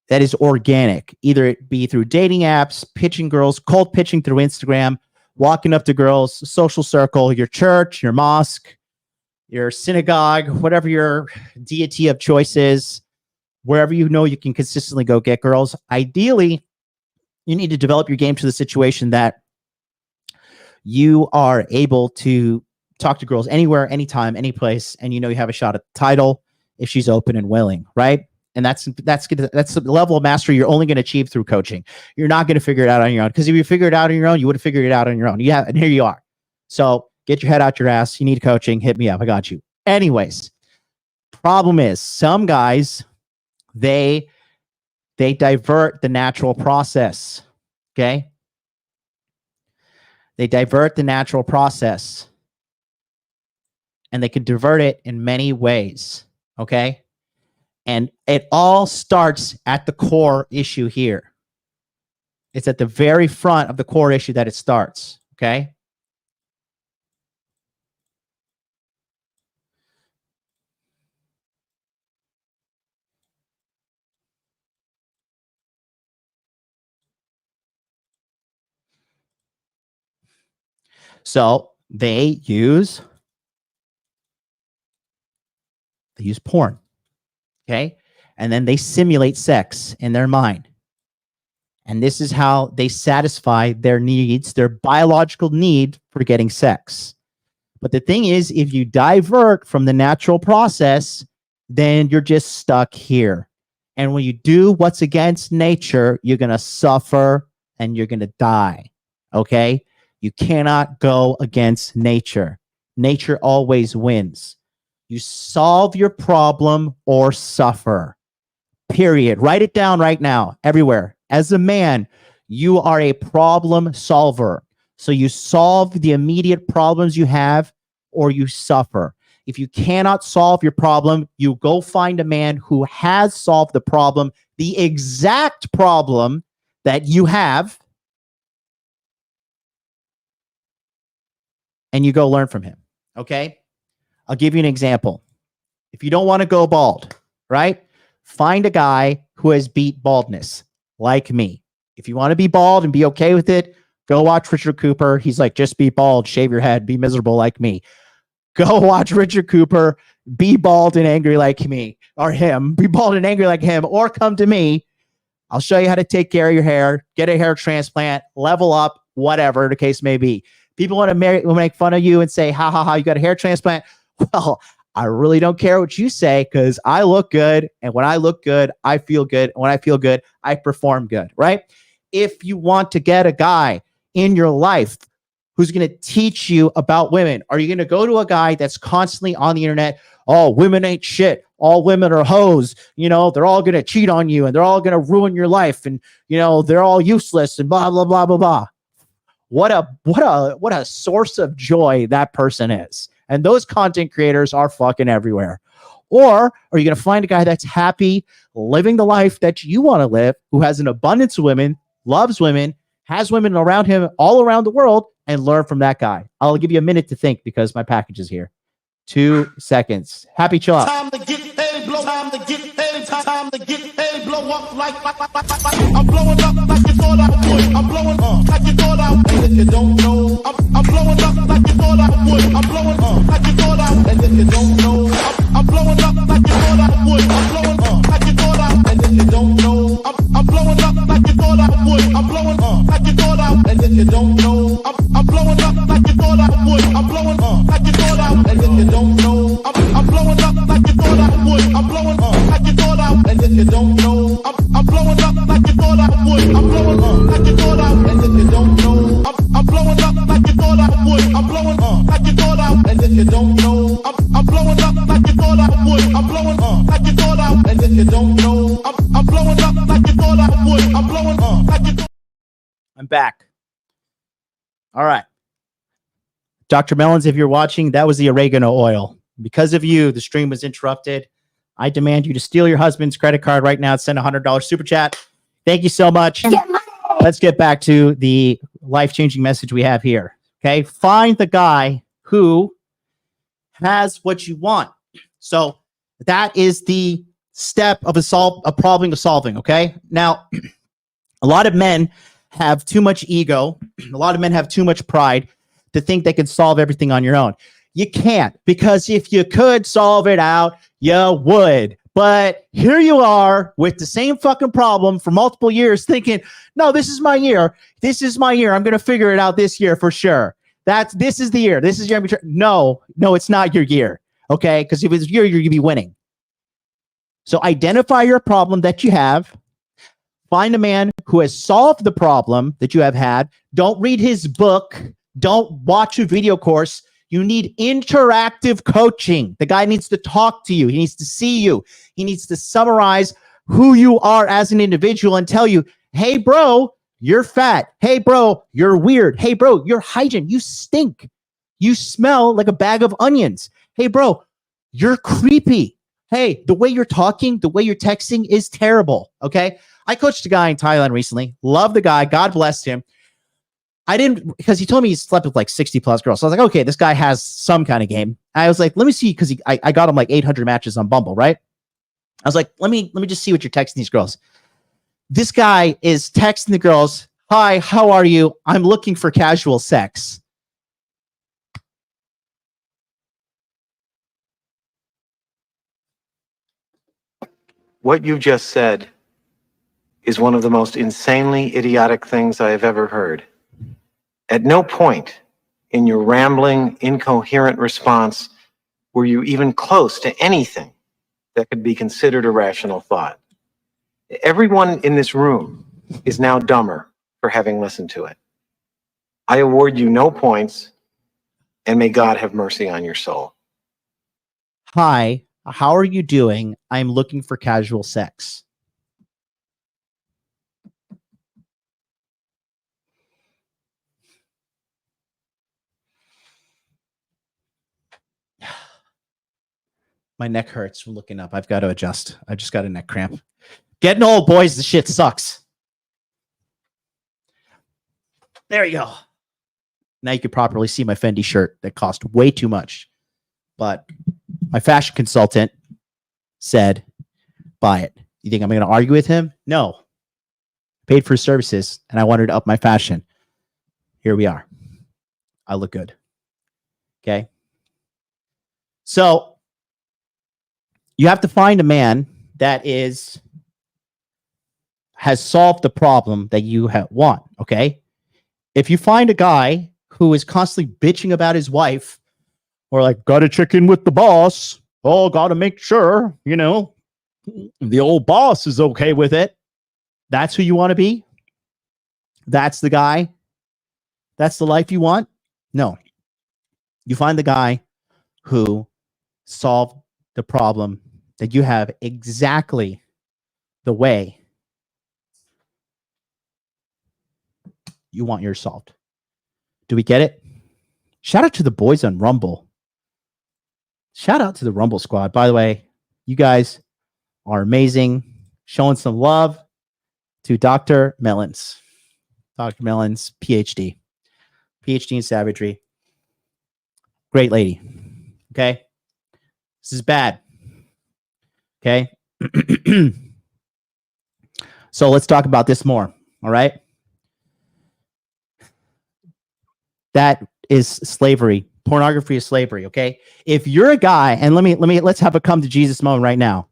that is organic. Either it be through dating apps, pitching girls, cold pitching through Instagram, walking up to girls, social circle, your church, your mosque, your synagogue, whatever your deity of choice is, wherever you know you can consistently go get girls. Ideally, you need to develop your game to the situation that you are able to talk to girls anywhere, anytime, any place, and you know you have a shot at the title if she's open and willing, right? And that's the level of mastery you're only going to achieve through coaching. You're not going to figure it out on your own, because if you figure it out on your own, you would have figured it out on your own. Yeah, and here you are. So get your head out your ass. You need coaching. Hit me up. I got you. Anyways, problem is some guys, they divert the natural process. Okay? They divert the natural process. And they can divert it in many ways. Okay? And it all starts at the core issue here. It's at the very front of the core issue that it starts. Okay? So they use porn. Okay? And then they simulate sex in their mind. And this is how they satisfy their needs, their biological need for getting sex. But the thing is, if you divert from the natural process, then you're just stuck here. And when you do what's against nature, you're going to suffer and you're going to die. Okay? You cannot go against nature. Nature always wins. You solve your problem or suffer. Period. Write it down right now, everywhere. As a man, you are a problem solver. So you solve the immediate problems you have or you suffer. If you cannot solve your problem, you go find a man who has solved the problem, the exact problem that you have, and you go learn from him. Okay? I'll give you an example. If you don't want to go bald, right? Find a guy who has beat baldness, like me. If you want to be bald and be okay with it, go watch Richard Cooper. He's like, just be bald, shave your head, be miserable like me. Go watch Richard Cooper, be bald and angry like me, or him, be bald and angry like him, or come to me. I'll show you how to take care of your hair, get a hair transplant, level up, whatever the case may be. People want to make fun of you and say, ha, ha, ha, you got a hair transplant. Well, I really don't care what you say because I look good. And when I look good, I feel good. And when I feel good, I perform good, right? If you want to get a guy in your life who's going to teach you about women, are you going to go to a guy that's constantly on the internet? Oh, women ain't shit. All women are hoes. You know, they're all going to cheat on you and they're all going to ruin your life. And, you know, they're all useless and blah, blah, blah, blah, blah. What a source of joy that person is. And those content creators are fucking everywhere. Or are you going to find a guy that's happy, living the life that you want to live, who has an abundance of women, loves women, has women around him all around the world, and learn from that guy? I'll give you a minute to think because my package is here. 2 seconds. Happy chill out. Time to get paid, blow. Time to get paid. Time to get paid, blow up like I'm blowing up like you thought I would. I'm blowing up like you thought I would. And if you don't know, I'm blowing up like you thought I would. I'm blowing up like you thought I would. And if you don't know, I'm blowing up like you thought I would. I'm blowing up like you thought I would. And if you don't know, I'm blowing up like you thought I would. I'm blowing up like you thought I would. And if you don't know, I'm blowing up like you thought I would. I'm blowing up like you thought I would. And if you don't know, I'm blowing up like you thought I would. I'm blowing up like you thought I would. And if you don't know, I'm blowing up like you thought I would. I'm blowing up like you thought I would. And if you don't know, I'm blowing up like you thought I would. I'm blowing up like you thought I would. And if you don't know, I'm blowing up like you thought I would. I'm blowing up like you thought I would. And if you don't know, I'm blowing up like you thought I would. I'm blowing up like you thought. I'm back. All right. Dr. Melons, if you're watching, that was the oregano oil. Because of you, the stream was interrupted. I demand you to steal your husband's credit card right now and send a $100 super chat. Thank you so much. Let's get back to the life-changing message we have here. Okay. Find the guy who has what you want. So that is the step of a problem of solving. Okay. Now, a lot of men have too much ego. A lot of men have too much pride to think they can solve everything on your own. You can't, because if you could solve it out, you would. But here you are with the same fucking problem for multiple years thinking, no, this is my year. This is my year. I'm going to figure it out this year for sure. This is the year. This is your, no, it's not your year. Okay. Because if it's your year, you'd be winning. So identify your problem that you have. Find a man who has solved the problem that you have had. Don't read his book. Don't watch a video course. You need interactive coaching. The guy needs to talk to you. He needs to see you. He needs to summarize who you are as an individual and tell you, hey, bro, you're fat. Hey, bro, you're weird. Hey, bro, you're hygiene. You stink. You smell like a bag of onions. Hey, bro, you're creepy. Hey, the way you're talking, the way you're texting is terrible. Okay. I coached a guy in Thailand recently. Love the guy. God bless him. I didn't, because he told me he slept with like 60 plus girls. So I was like, okay, this guy has some kind of game. I was like, let me see, because I got him like 800 matches on Bumble, right? I was like, let me just see what you're texting these girls. This guy is texting the girls, hi, how are you? I'm looking for casual sex. What you just said is one of the most insanely idiotic things I have ever heard. At no point in your rambling, incoherent response were you even close to anything that could be considered a rational thought. Everyone in this room is now dumber for having listened to it. I award you no points, and may God have mercy on your soul. Hi, how are you doing? I'm looking for casual sex. My neck hurts from looking up. I've got to adjust. I just got a neck cramp. Getting old, boys. This shit sucks. There you go. Now you can properly see my Fendi shirt that cost way too much. But my fashion consultant said, buy it. You think I'm going to argue with him? No. Paid for his services, and I wanted to up my fashion. Here we are. I look good. Okay. So you have to find a man that has solved the problem that you want. Okay. If you find a guy who is constantly bitching about his wife, or like, gotta check in with the boss. Oh, gotta make sure, the old boss is okay with it. That's who you want to be? That's the guy? That's the life you want? No. You find the guy who solved the problem that you have exactly the way you want yours solved. Do we get it? Shout out to the boys on Rumble. Shout out to the Rumble squad. By the way, you guys are amazing. Showing some love to Dr. Mellons. Dr. Mellons, PhD. PhD in savagery. Great lady. Okay. This is bad. Okay. So let's talk about this more. All right. That is slavery. Pornography is slavery. Okay. If you're a guy, and let's have a come to Jesus moment right now.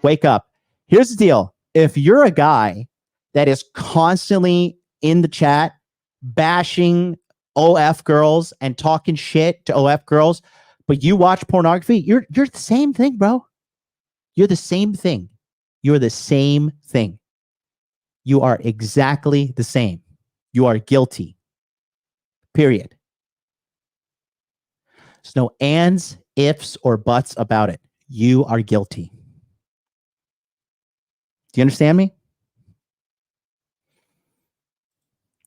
Wake up. Here's the deal. If you're a guy that is constantly in the chat bashing OF girls and talking shit to OF girls, but you watch pornography, you're the same thing, bro. You're the same thing. You're the same thing. You are exactly the same. You are guilty. Period. There's no ands, ifs, or buts about it. You are guilty. Do you understand me?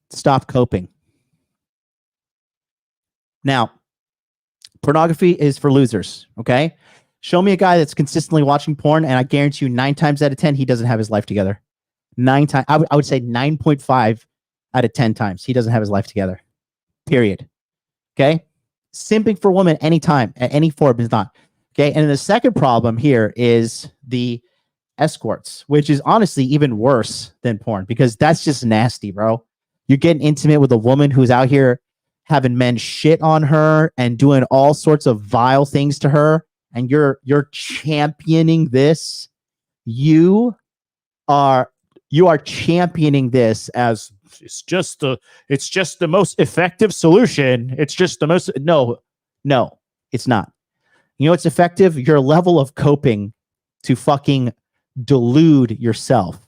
Stop coping. Now, pornography is for losers, okay? Show me a guy that's consistently watching porn, and I guarantee you 9 times out of 10, he doesn't have his life together. 9 times. I would say 9.5 out of 10 times, he doesn't have his life together. Period. Okay? Simping for women anytime, at any form is not. Okay? And the second problem here is the escorts, which is honestly even worse than porn, because that's just nasty, bro. You're getting intimate with a woman who's out here having men shit on her and doing all sorts of vile things to her, and you're championing this. You are championing this as it's just the most effective solution. It's just the most no, it's not. You know what's effective? Your level of coping to fucking delude yourself.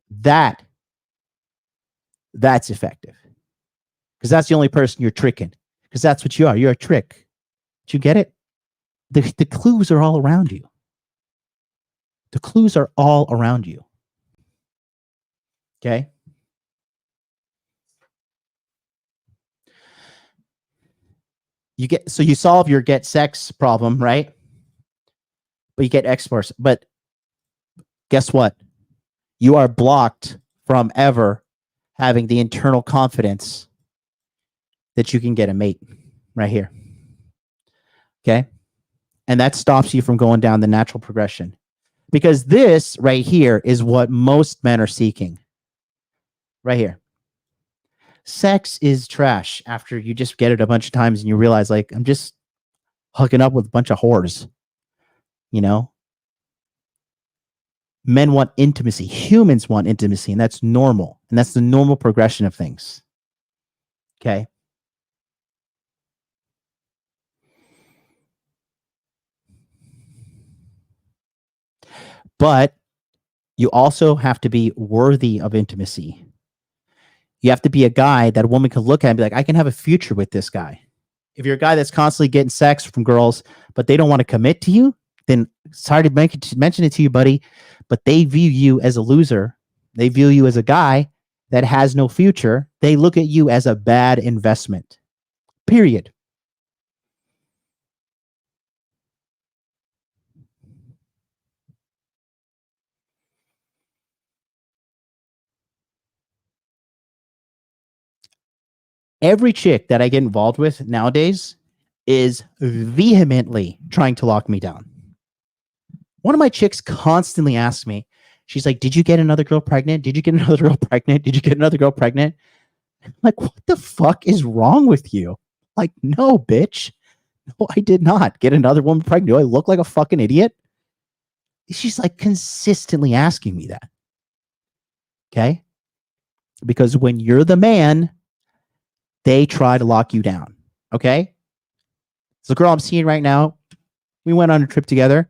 That's effective. Because that's the only person you're tricking. Because that's what you are. You're a trick. Do you get it? The clues are all around you. The clues are all around you. Okay? You solve your get sex problem, right? But you get exports. But guess what? You are blocked from ever having the internal confidence that you can get a mate right here. Okay? And that stops you from going down the natural progression. Because this right here is what most men are seeking. Right here. Sex is trash after you just get it a bunch of times and you realize, like, I'm just hooking up with a bunch of whores. You know? Men want intimacy. Humans want intimacy, and that's normal. And that's the normal progression of things. Okay? But you also have to be worthy of intimacy. You have to be a guy that a woman can look at and be like, I can have a future with this guy. If you're a guy that's constantly getting sex from girls, but they don't want to commit to you, then sorry to mention it to you, buddy, but they view you as a loser. They view you as a guy that has no future. They look at you as a bad investment. Period. Every chick that I get involved with nowadays is vehemently trying to lock me down. One of my chicks constantly asks me, she's like, did you get another girl pregnant? Did you get another girl pregnant? Did you get another girl pregnant? I'm like, what the fuck is wrong with you? Like, no, bitch. No, I did not get another woman pregnant. Do I look like a fucking idiot? She's like consistently asking me that. Okay. Because when you're the man, they try to lock you down. Okay. So the girl I'm seeing right now, we went on a trip together.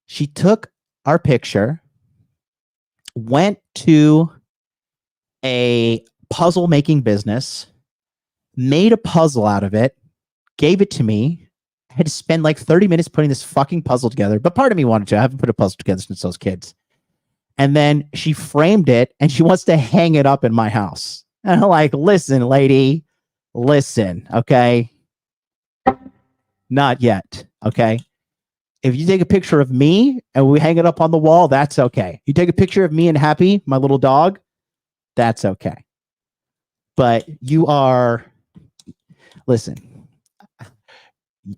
She took our picture, went to a puzzle making business, made a puzzle out of it, gave it to me. I had to spend like 30 minutes putting this fucking puzzle together, but part of me wanted to. I haven't put a puzzle together since those kids. And then she framed it and she wants to hang it up in my house. And I'm like, listen, lady, listen, okay? Not yet, okay? If you take a picture of me and we hang it up on the wall, that's okay. You take a picture of me and Happy, my little dog, that's okay. But you are, listen,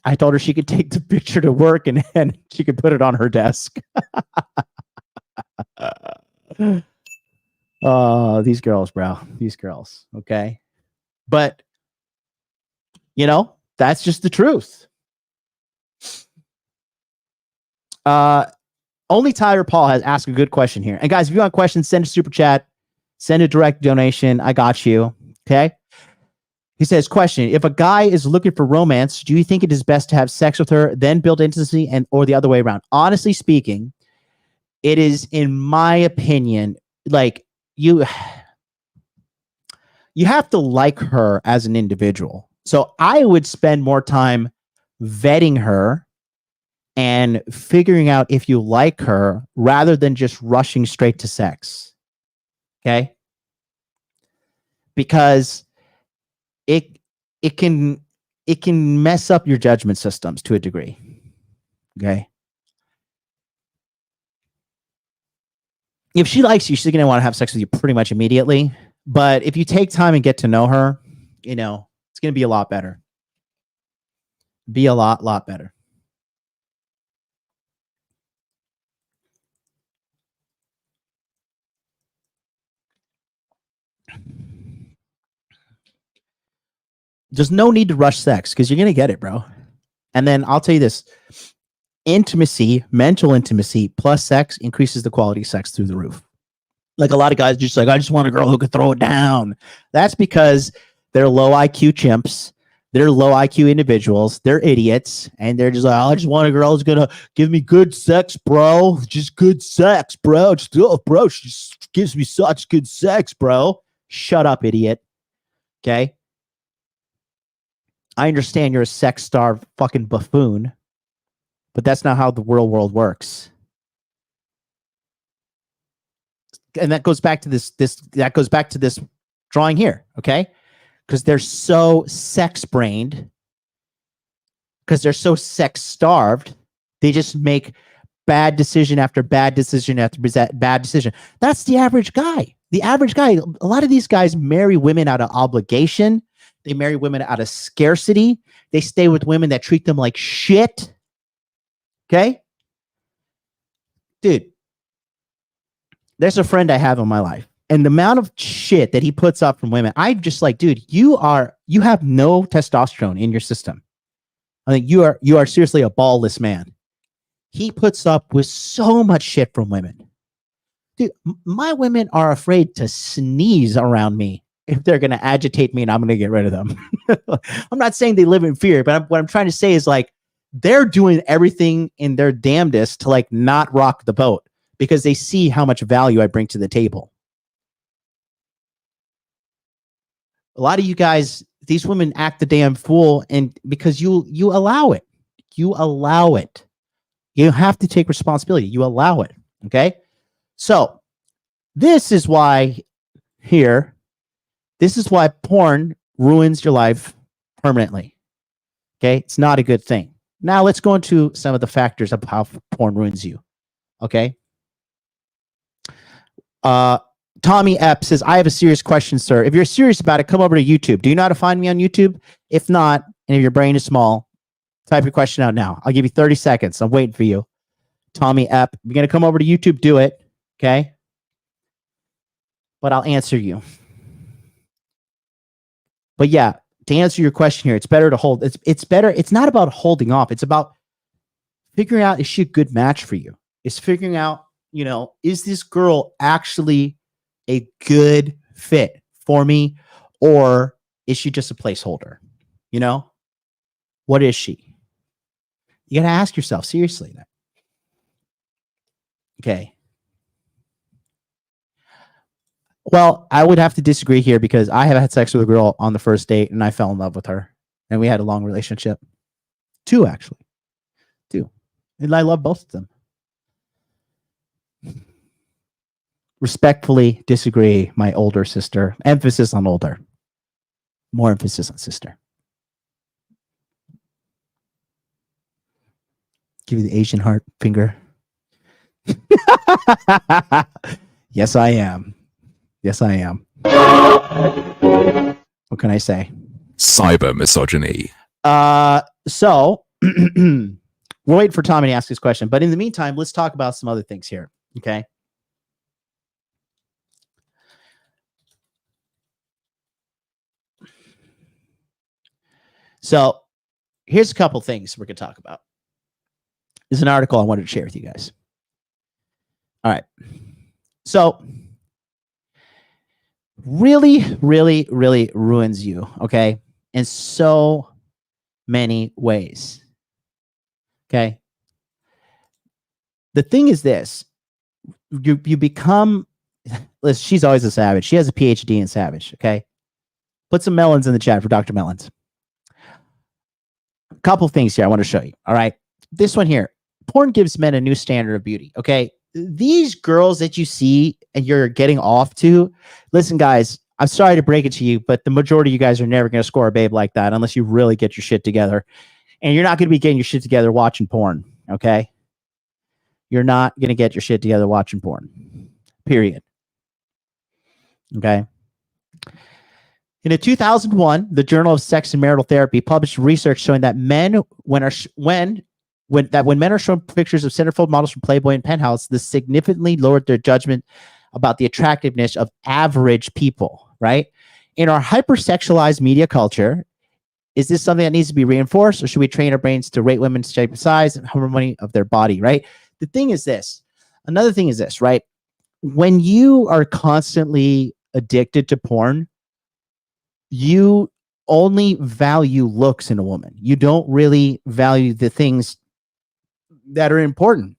I told her she could take the picture to work and she could put it on her desk. Oh, these girls, bro. These girls. Okay. But, you know, that's just the truth. Only Tyler Paul has asked a good question here. And guys, if you want questions, send a super chat, send a direct donation. I got you. Okay. He says, question, if a guy is looking for romance, do you think it is best to have sex with her, then build intimacy, and or the other way around? Honestly speaking, it is, in my opinion, like you have to like her as an individual. So I would spend more time vetting her and figuring out if you like her rather than just rushing straight to sex. Okay? Because it can mess up your judgment systems to a degree. Okay? If she likes you, she's going to want to have sex with you pretty much immediately. But if you take time and get to know her, you know, it's going to be a lot better. Be a lot better. There's no need to rush sex because you're going to get it, bro. And then I'll tell you this. Intimacy, mental intimacy plus sex increases the quality of sex through the roof. Like a lot of guys just like, I just want a girl who could throw it down. That's because they're low IQ chimps. They're low IQ individuals. They're idiots. And they're just like, I just want a girl who's going to give me good sex, bro. Just good sex, bro. Just, oh, bro, she just gives me such good sex, bro. Shut up, idiot. Okay? I understand you're a sex-starved fucking buffoon, but that's not how the real world works. And that goes back to this drawing here, okay? Because they're so sex-brained, because they're so sex-starved, they just make bad decision after bad decision after bad decision. That's the average guy. The average guy, a lot of these guys marry women out of obligation. They marry women out of scarcity. They stay with women that treat them like shit. Okay? Dude, there's a friend I have in my life, and the amount of shit that he puts up from women, I'm just like, dude, you have no testosterone in your system. I think you are seriously a ballless man. He puts up with so much shit from women. Dude, my women are afraid to sneeze around me if they're going to agitate me and I'm going to get rid of them. I'm not saying they live in fear, but what I'm trying to say is like, they're doing everything in their damnedest to like not rock the boat because they see how much value I bring to the table. A lot of you guys, these women act the damn fool, and because you allow it. You allow it. You have to take responsibility. You allow it. Okay? So, this is why porn ruins your life permanently. Okay? It's not a good thing. Now, let's go into some of the factors of how porn ruins you. Okay? Tommy Epps says, I have a serious question, sir. If you're serious about it, come over to YouTube. Do you know how to find me on YouTube? If not, and if your brain is small, type your question out now. I'll give you 30 seconds. I'm waiting for you. Tommy Epp. If you're going to come over to YouTube, do it. Okay? But I'll answer you. But yeah, to answer your question here, it's better to hold. It's better. It's not about holding off. It's about figuring out, is she a good match for you? It's figuring out, you know, is this girl actually a good fit for me, or is she just a placeholder? You know, what is she? You got to ask yourself seriously that. Okay. Well, I would have to disagree here because I have had sex with a girl on the first date and I fell in love with her and we had a long relationship. 2, actually. 2. And I love both of them. Respectfully disagree, my older sister. Emphasis on older. More emphasis on sister. Give you the Asian heart finger. Yes, I am. Yes, I am. What can I say? Cyber misogyny. So we'll wait for Tommy to ask his question. But in the meantime, let's talk about some other things here. Okay. So here's a couple things we're going to talk about. There's an article I wanted to share with you guys. All right. So really, really, really ruins you, okay, in so many ways. Okay. The thing is this. You become, listen, she's always a savage. She has a PhD in savage, okay? Put some melons in the chat for Dr. Melons. A couple things here I want to show you, all right? This one here. Porn gives men a new standard of beauty, okay? These girls that you see and you're getting off to, listen, guys, I'm sorry to break it to you, but the majority of you guys are never going to score a babe like that unless you really get your shit together. And you're not going to be getting your shit together watching porn, okay? You're not going to get your shit together watching porn, period. Okay? In a 2001, the Journal of Sex and Marital Therapy published research showing that men, when men are shown pictures of centerfold models from Playboy and Penthouse, this significantly lowered their judgment about the attractiveness of average people, right? In our hypersexualized media culture, is this something that needs to be reinforced, or should we train our brains to rate women's shape and size and harmony of their body, right? The thing is this. Another thing is this, right? When you are constantly addicted to porn, you only value looks in a woman. You don't really value the things that are important.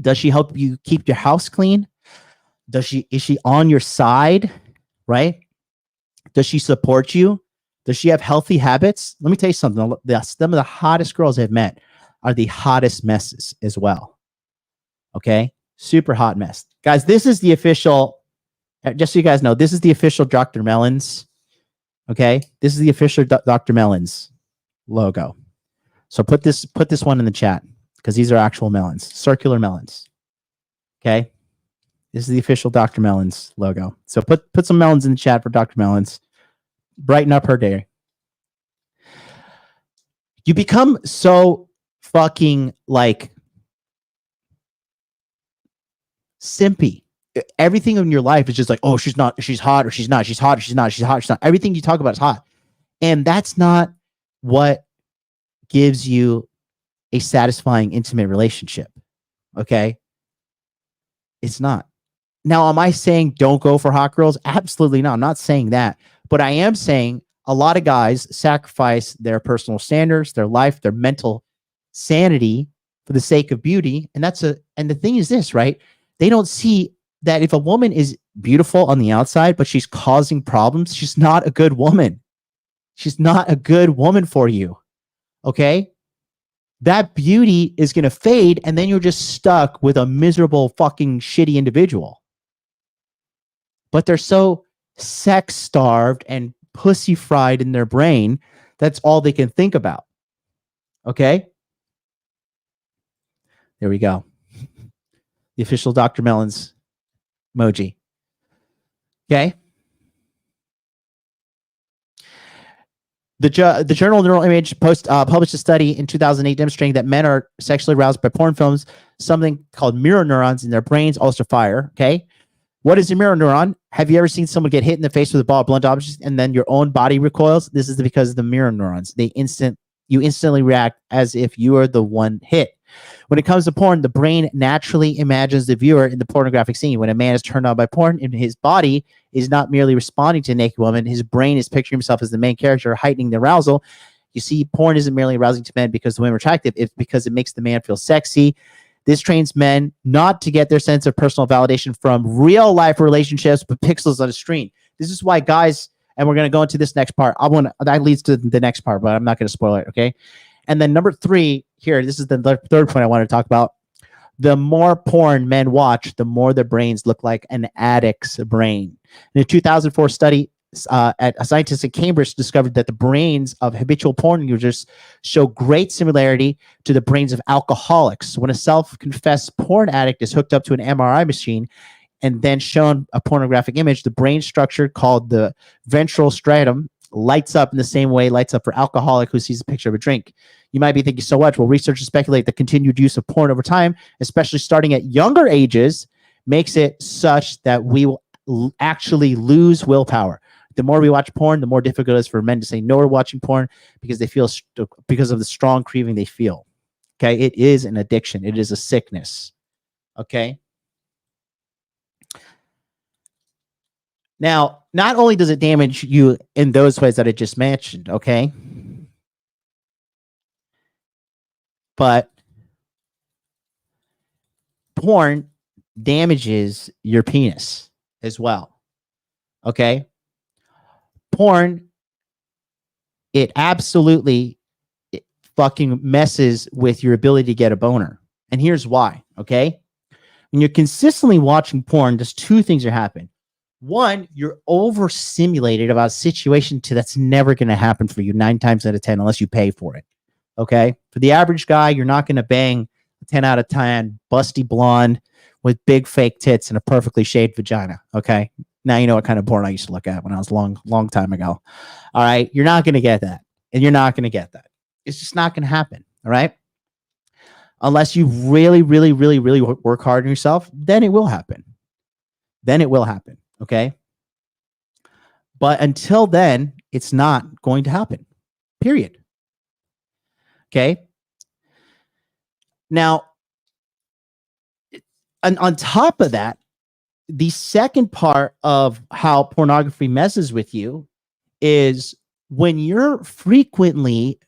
Does she help you keep your house clean? Is she on your side? Right? Does she support you? Does she have healthy habits? Let me tell you something. Some of the hottest girls I've met are the hottest messes as well. Okay? Super hot mess. Guys, this is the official, just so you guys know, this is the official Dr. Melons. Okay? This is the official Dr. Melons logo. So put this one in the chat because these are actual melons, circular melons. Okay? This is the official Dr. Melons logo. So put some melons in the chat for Dr. Melons. Brighten up her day. You become so fucking like simpy. Everything in your life is just like, oh, she's hot, or she's hot, or she's hot, or she's hot, she's not. Everything you talk about is hot. And that's not what gives you a satisfying, intimate relationship. Okay? It's not. Now, am I saying don't go for hot girls? Absolutely not. I'm not saying that. But I am saying a lot of guys sacrifice their personal standards, their life, their mental sanity for the sake of beauty. And and the thing is this, right? They don't see that if a woman is beautiful on the outside, but she's causing problems, she's not a good woman. She's not a good woman for you. Okay? That beauty is going to fade, and then you're just stuck with a miserable, fucking shitty individual. But they're so sex starved and pussy fried in their brain, that's all they can think about. Okay? There we go. The official Dr. Melons emoji. Okay. The journal Neural Image published a study in 2008 demonstrating that men are sexually aroused by porn films. Something called mirror neurons in their brains also fire. Okay. What is a mirror neuron? Have you ever seen someone get hit in the face with a ball of blunt objects and then your own body recoils? This is because of the mirror neurons. You instantly react as if you are the one hit. When it comes to porn, the brain naturally imagines the viewer in the pornographic scene. When a man is turned on by porn, and his body is not merely responding to a naked woman, his brain is picturing himself as the main character, heightening the arousal. You see, porn isn't merely arousing to men because the women are attractive. It's because it makes the man feel sexy. This trains men not to get their sense of personal validation from real life relationships, but pixels on a screen. This is why guys, and we're going to go into this next part. That leads to the next part, but I'm not going to spoil it. Okay. And then number 3 here, this is the third point I want to talk about. The more porn men watch, the more their brains look like an addict's brain. In a 2004 study, a scientist at Cambridge discovered that the brains of habitual porn users show great similarity to the brains of alcoholics. When a self-confessed porn addict is hooked up to an MRI machine and then shown a pornographic image, the brain structure called the ventral striatum lights up in the same way lights up for alcoholic who sees a picture of a drink. You might be thinking, so what? Well, researchers speculate that continued use of porn over time, especially starting at younger ages, makes it such that we will actually lose willpower. The more we watch porn, the more difficult it is for men to say no to watching porn because they feel because of the strong craving they feel. Okay, it is an addiction. It is a sickness. Okay. Now, not only does it damage you in those ways that I just mentioned, okay, but porn damages your penis as well. Okay. Porn, it absolutely fucking messes with your ability to get a boner. And here's why. Okay. When you're consistently watching porn, there's 2 things that happen. One, you're overstimulated about a situation that's never going to happen for you 9 times out of 10 unless you pay for it. Okay. For the average guy, you're not going to bang a 10 out of 10 busty blonde with big fake tits and a perfectly shaped vagina. Okay. Now you know what kind of porn I used to look at when I was long time ago. All right. You're not going to get that. And you're not going to get that. It's just not going to happen. All right. Unless you really, really, really, really work hard on yourself, then it will happen. Then it will happen. Okay. But until then, it's not going to happen. Period. Okay. Now, on top of that, the second part of how pornography messes with you is when you're frequently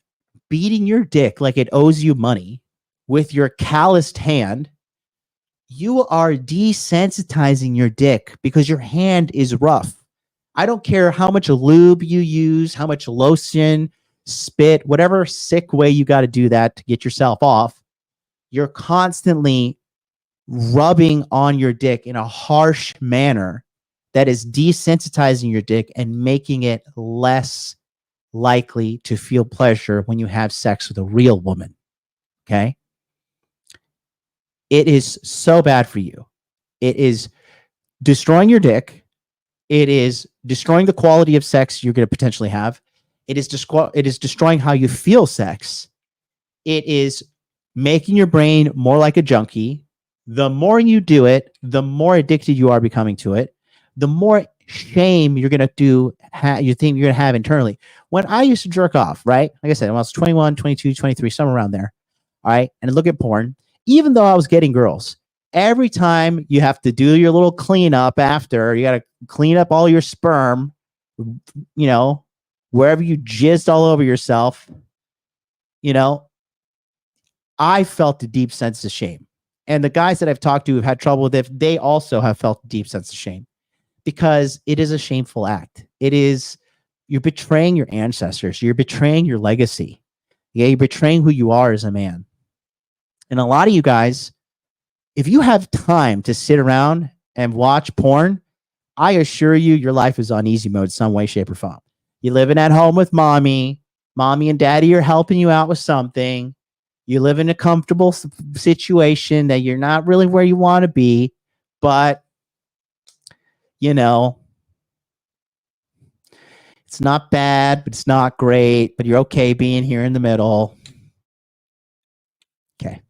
beating your dick like it owes you money with your calloused hand, you are desensitizing your dick because your hand is rough. I don't care how much lube you use, how much lotion, spit, whatever sick way you got to do that to get yourself off. You're constantly rubbing on your dick in a harsh manner that is desensitizing your dick and making it less likely to feel pleasure when you have sex with a real woman. Okay? It is so bad for you. It is destroying your dick. It is destroying the quality of sex you're going to potentially have. It is destroying how you feel sex. It is making your brain more like a junkie. The more you do it, the more addicted you are becoming to it. The more shame you're going to you think you're going to have internally. When I used to jerk off, right? Like I said, when I was 21, 22, 23, somewhere around there. All right. And look at porn. Even though I was getting girls, every time you have to do your little cleanup after, you got to clean up all your sperm, you know, wherever you jizzed all over yourself, you know, I felt a deep sense of shame. And the guys that I've talked to who've had trouble with it, they also have felt a deep sense of shame because it is a shameful act. It is, you're betraying your ancestors. You're betraying your legacy. Yeah, you're betraying who you are as a man. And a lot of you guys, if you have time to sit around and watch porn, I assure you your life is on easy mode some way, shape, or form. You're living at home with mommy. Mommy and daddy are helping you out with something. You live in a comfortable situation that you're not really where you want to be, but, you know, It's not bad, but it's not great, but you're okay being here in the middle. Okay.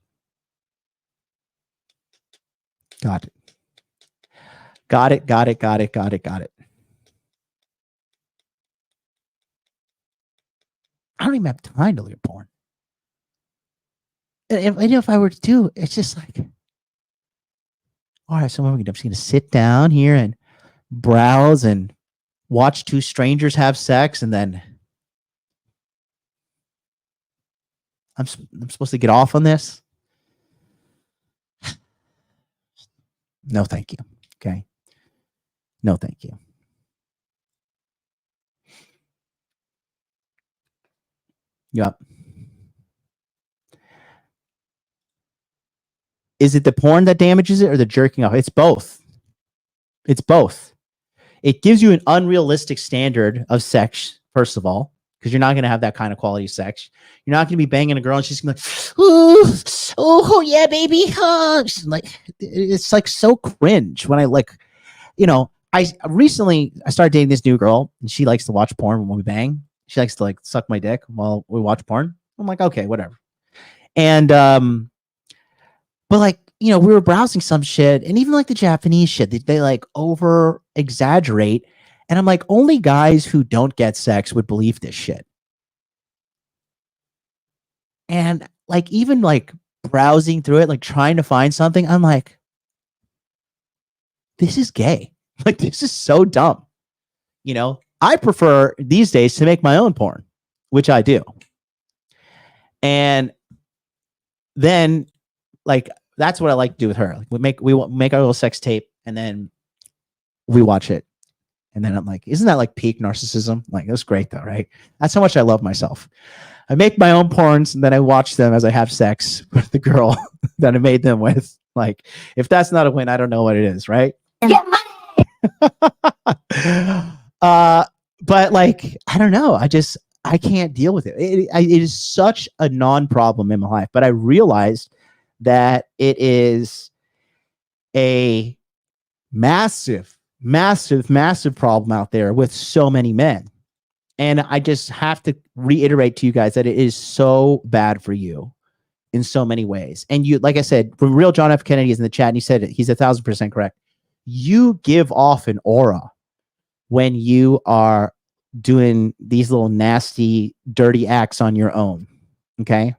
Got it. Got it. Got it. Got it. Got it. Got it. I don't even have time to look at porn. And if I were to do, it's just like, all right, so I'm just going to sit down here and browse and watch two strangers have sex, and then I'm supposed to get off on this? No, thank you. Okay. No, thank you. Yep. Is it the porn that damages it or the jerking off? It's both. It's both. It gives you an unrealistic standard of sex, first of all, because you're not going to have that kind of quality sex. You're not going to be banging a girl and she's going to be like, ooh, oh, yeah, baby. Like, it's like so cringe when I I started dating this new girl and she likes to watch porn when we bang. She likes to like suck my dick while we watch porn. I'm like, okay, whatever. And, but like, we were browsing some shit, and even like the Japanese shit, they like over exaggerate. And I'm like, only guys who don't get sex would believe this shit. And like, even like browsing through it, like trying to find something, I'm like, this is gay. Like, this is so dumb. I prefer these days to make my own porn, which I do. And then like, that's what I like to do with her. Like, we make our little sex tape, and then we watch it. And then I'm like, isn't that like peak narcissism? Like, that's great though, right? That's how much I love myself. I make my own porns, and then I watch them as I have sex with the girl that I made them with. Like, if that's not a win, I don't know what it is, right? Get money. But like, I don't know. I can't deal with it. It is such a non-problem in my life. But I realized that it is a massive, massive, massive problem out there with so many men. And I just have to reiterate to you guys that it is so bad for you in so many ways. And you, like I said, real John F. Kennedy is in the chat, and he said it. He's 1,000% correct. You give off an aura when you are doing these little nasty, dirty acts on your own. Okay.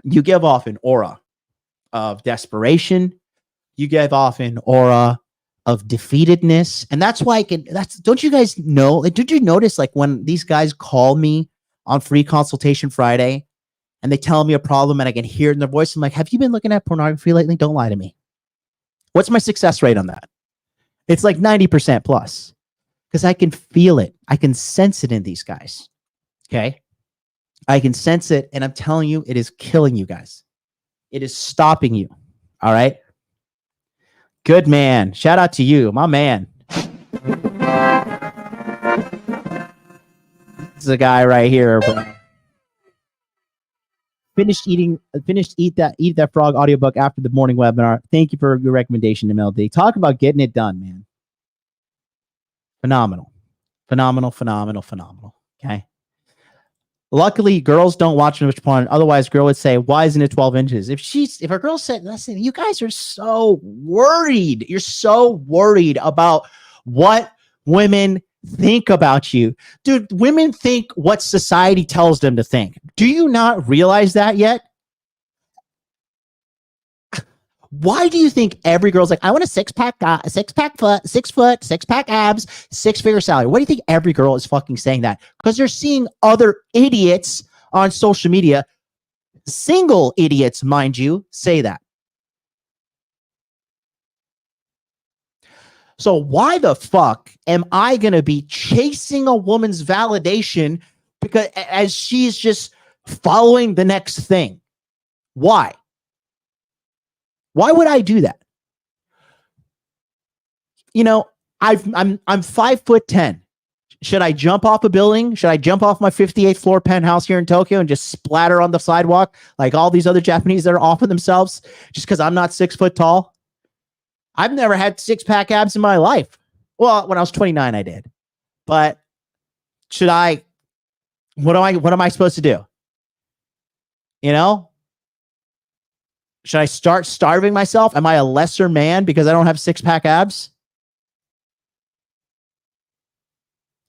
You give off an aura of desperation. You give off an aura of defeatedness. And that's why don't you guys know, like, did you notice like when these guys call me on Free Consultation Friday and they tell me a problem and I can hear it in their voice? I'm like, have you been looking at pornography lately? Don't lie to me. What's my success rate on that? It's like 90% plus, because I can feel it. I can sense it in these guys. Okay. I can sense it. And I'm telling you, it is killing you guys. It is stopping you. All right. Good man. Shout out to you, my man. This is a guy right here, bro. Eat that frog audiobook after the morning webinar. Thank you for your recommendation, MLD. Talk about getting it done, man. Phenomenal. Phenomenal, phenomenal, phenomenal. Okay. Luckily, girls don't watch much porn. Otherwise, girl would say, why isn't it 12 inches? If a girl said, listen, you guys are so worried. You're so worried about what women think about you. Dude, women think what society tells them to think. Do you not realize that yet? Why do you think every girl's like, I want a six-pack foot, 6 foot, 6-pack abs, 6-figure salary? Why do you think every girl is fucking saying that? Because they're seeing other idiots on social media, single idiots, mind you, say that. So why the fuck am I going to be chasing a woman's validation because as she's just following the next thing? Why? Why would I do that? I'm 5'10". Should I jump off a building? Should I jump off my 58th floor penthouse here in Tokyo and just splatter on the sidewalk like all these other Japanese that are offing themselves just because I'm not 6 foot tall? I've never had 6-pack abs in my life. Well, when I was 29, I did. But Should I, what am I supposed to do? You know? Should I start starving myself? Am I a lesser man because I don't have six-pack abs?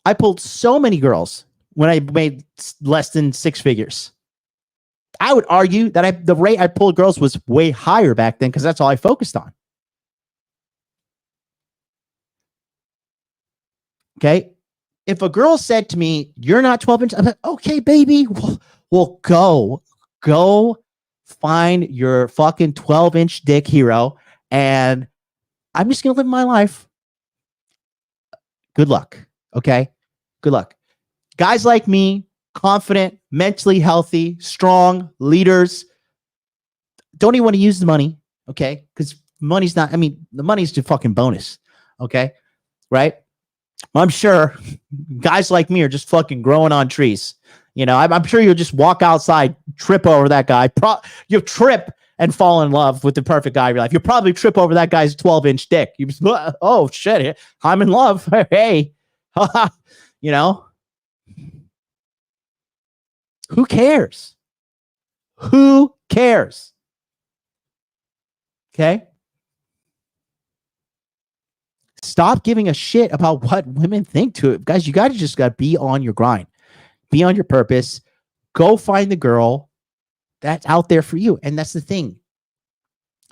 I pulled so many girls when I made less than six figures. I would argue that the rate I pulled girls was way higher back then because that's all I focused on. Okay. If a girl said to me, "You're not 12 inches," I'm like, "Okay, baby, well, go find your fucking 12-inch dick hero, and I'm just gonna live my life. Good luck." Okay. Good luck. Guys like me, confident, mentally healthy, strong leaders, don't even want to use the money. Okay. Because money's not, I mean, the money's just fucking bonus. Okay. Right. I'm sure guys like me are just fucking growing on trees. You know, I'm sure you'll just walk outside, trip over that guy. You'll trip and fall in love with the perfect guy of your life. You'll probably trip over that guy's 12-inch dick. You just, oh shit, I'm in love. Hey, you know, who cares? Who cares? Okay. Stop giving a shit about what women think to it. Guys, you got to be on your grind. Be on your purpose. Go find the girl that's out there for you. And that's the thing.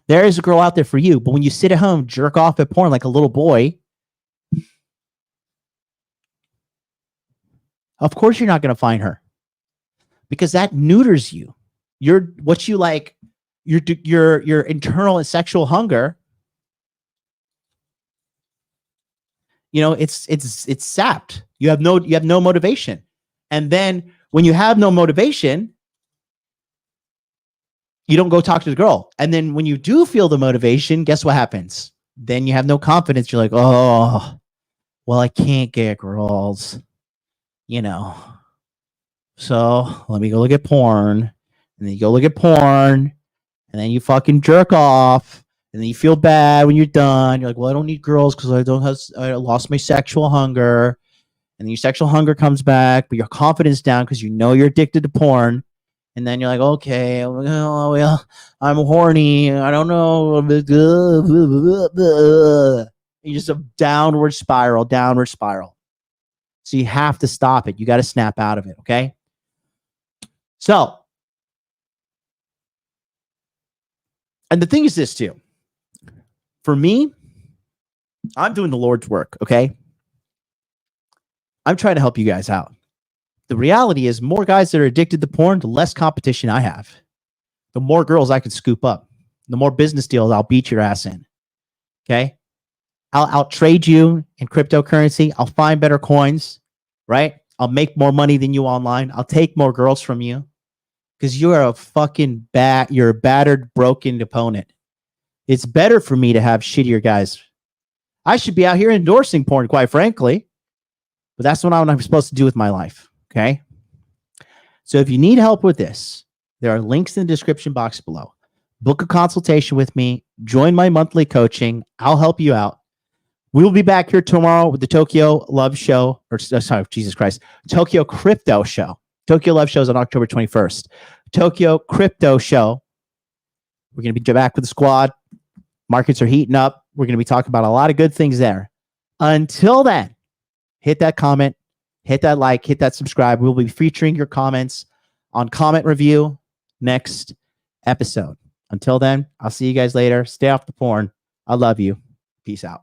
There is a girl out there for you. But when you sit at home, jerk off at porn like a little boy, of course you're not going to find her. Because that neuters you. Your internal and sexual hunger, you know, it's sapped. You have no motivation. And then when you have no motivation, you don't go talk to the girl. And then when you do feel the motivation, guess what happens? Then you have no confidence. You're like, oh, well, I can't get girls, you know. So let me go look at porn. And then you go look at porn. And then you fucking jerk off. And then you feel bad when you're done. You're like, well, I don't need girls because I lost my sexual hunger. And then your sexual hunger comes back, but your confidence down because you know you're addicted to porn. And then you're like, okay, well, I'm horny. I don't know. You just a downward spiral. So you have to stop it. You got to snap out of it. Okay. So, and the thing is this too. For me, I'm doing the Lord's work. Okay. I'm trying to help you guys out. The reality is more guys that are addicted to porn, the less competition I have. The more girls I can scoop up. The more business deals I'll beat your ass in. Okay? I'll trade you in cryptocurrency. I'll find better coins, right? I'll make more money than you online. I'll take more girls from you because you're a fucking you're a battered, broken opponent. It's better for me to have shittier guys. I should be out here endorsing porn, quite frankly. But that's what I'm supposed to do with my life. Okay. So if you need help with this, there are links in the description box below. Book a consultation with me. Join my monthly coaching. I'll help you out. We will be back here tomorrow with the Tokyo Love Show. Tokyo Crypto Show. Tokyo Love Show is on October 21st. Tokyo Crypto Show. We're going to be back with the squad. Markets are heating up. We're going to be talking about a lot of good things there. Until then, hit that comment, hit that like, hit that subscribe. We'll be featuring your comments on comment review next episode. Until then, I'll see you guys later. Stay off the porn. I love you. Peace out.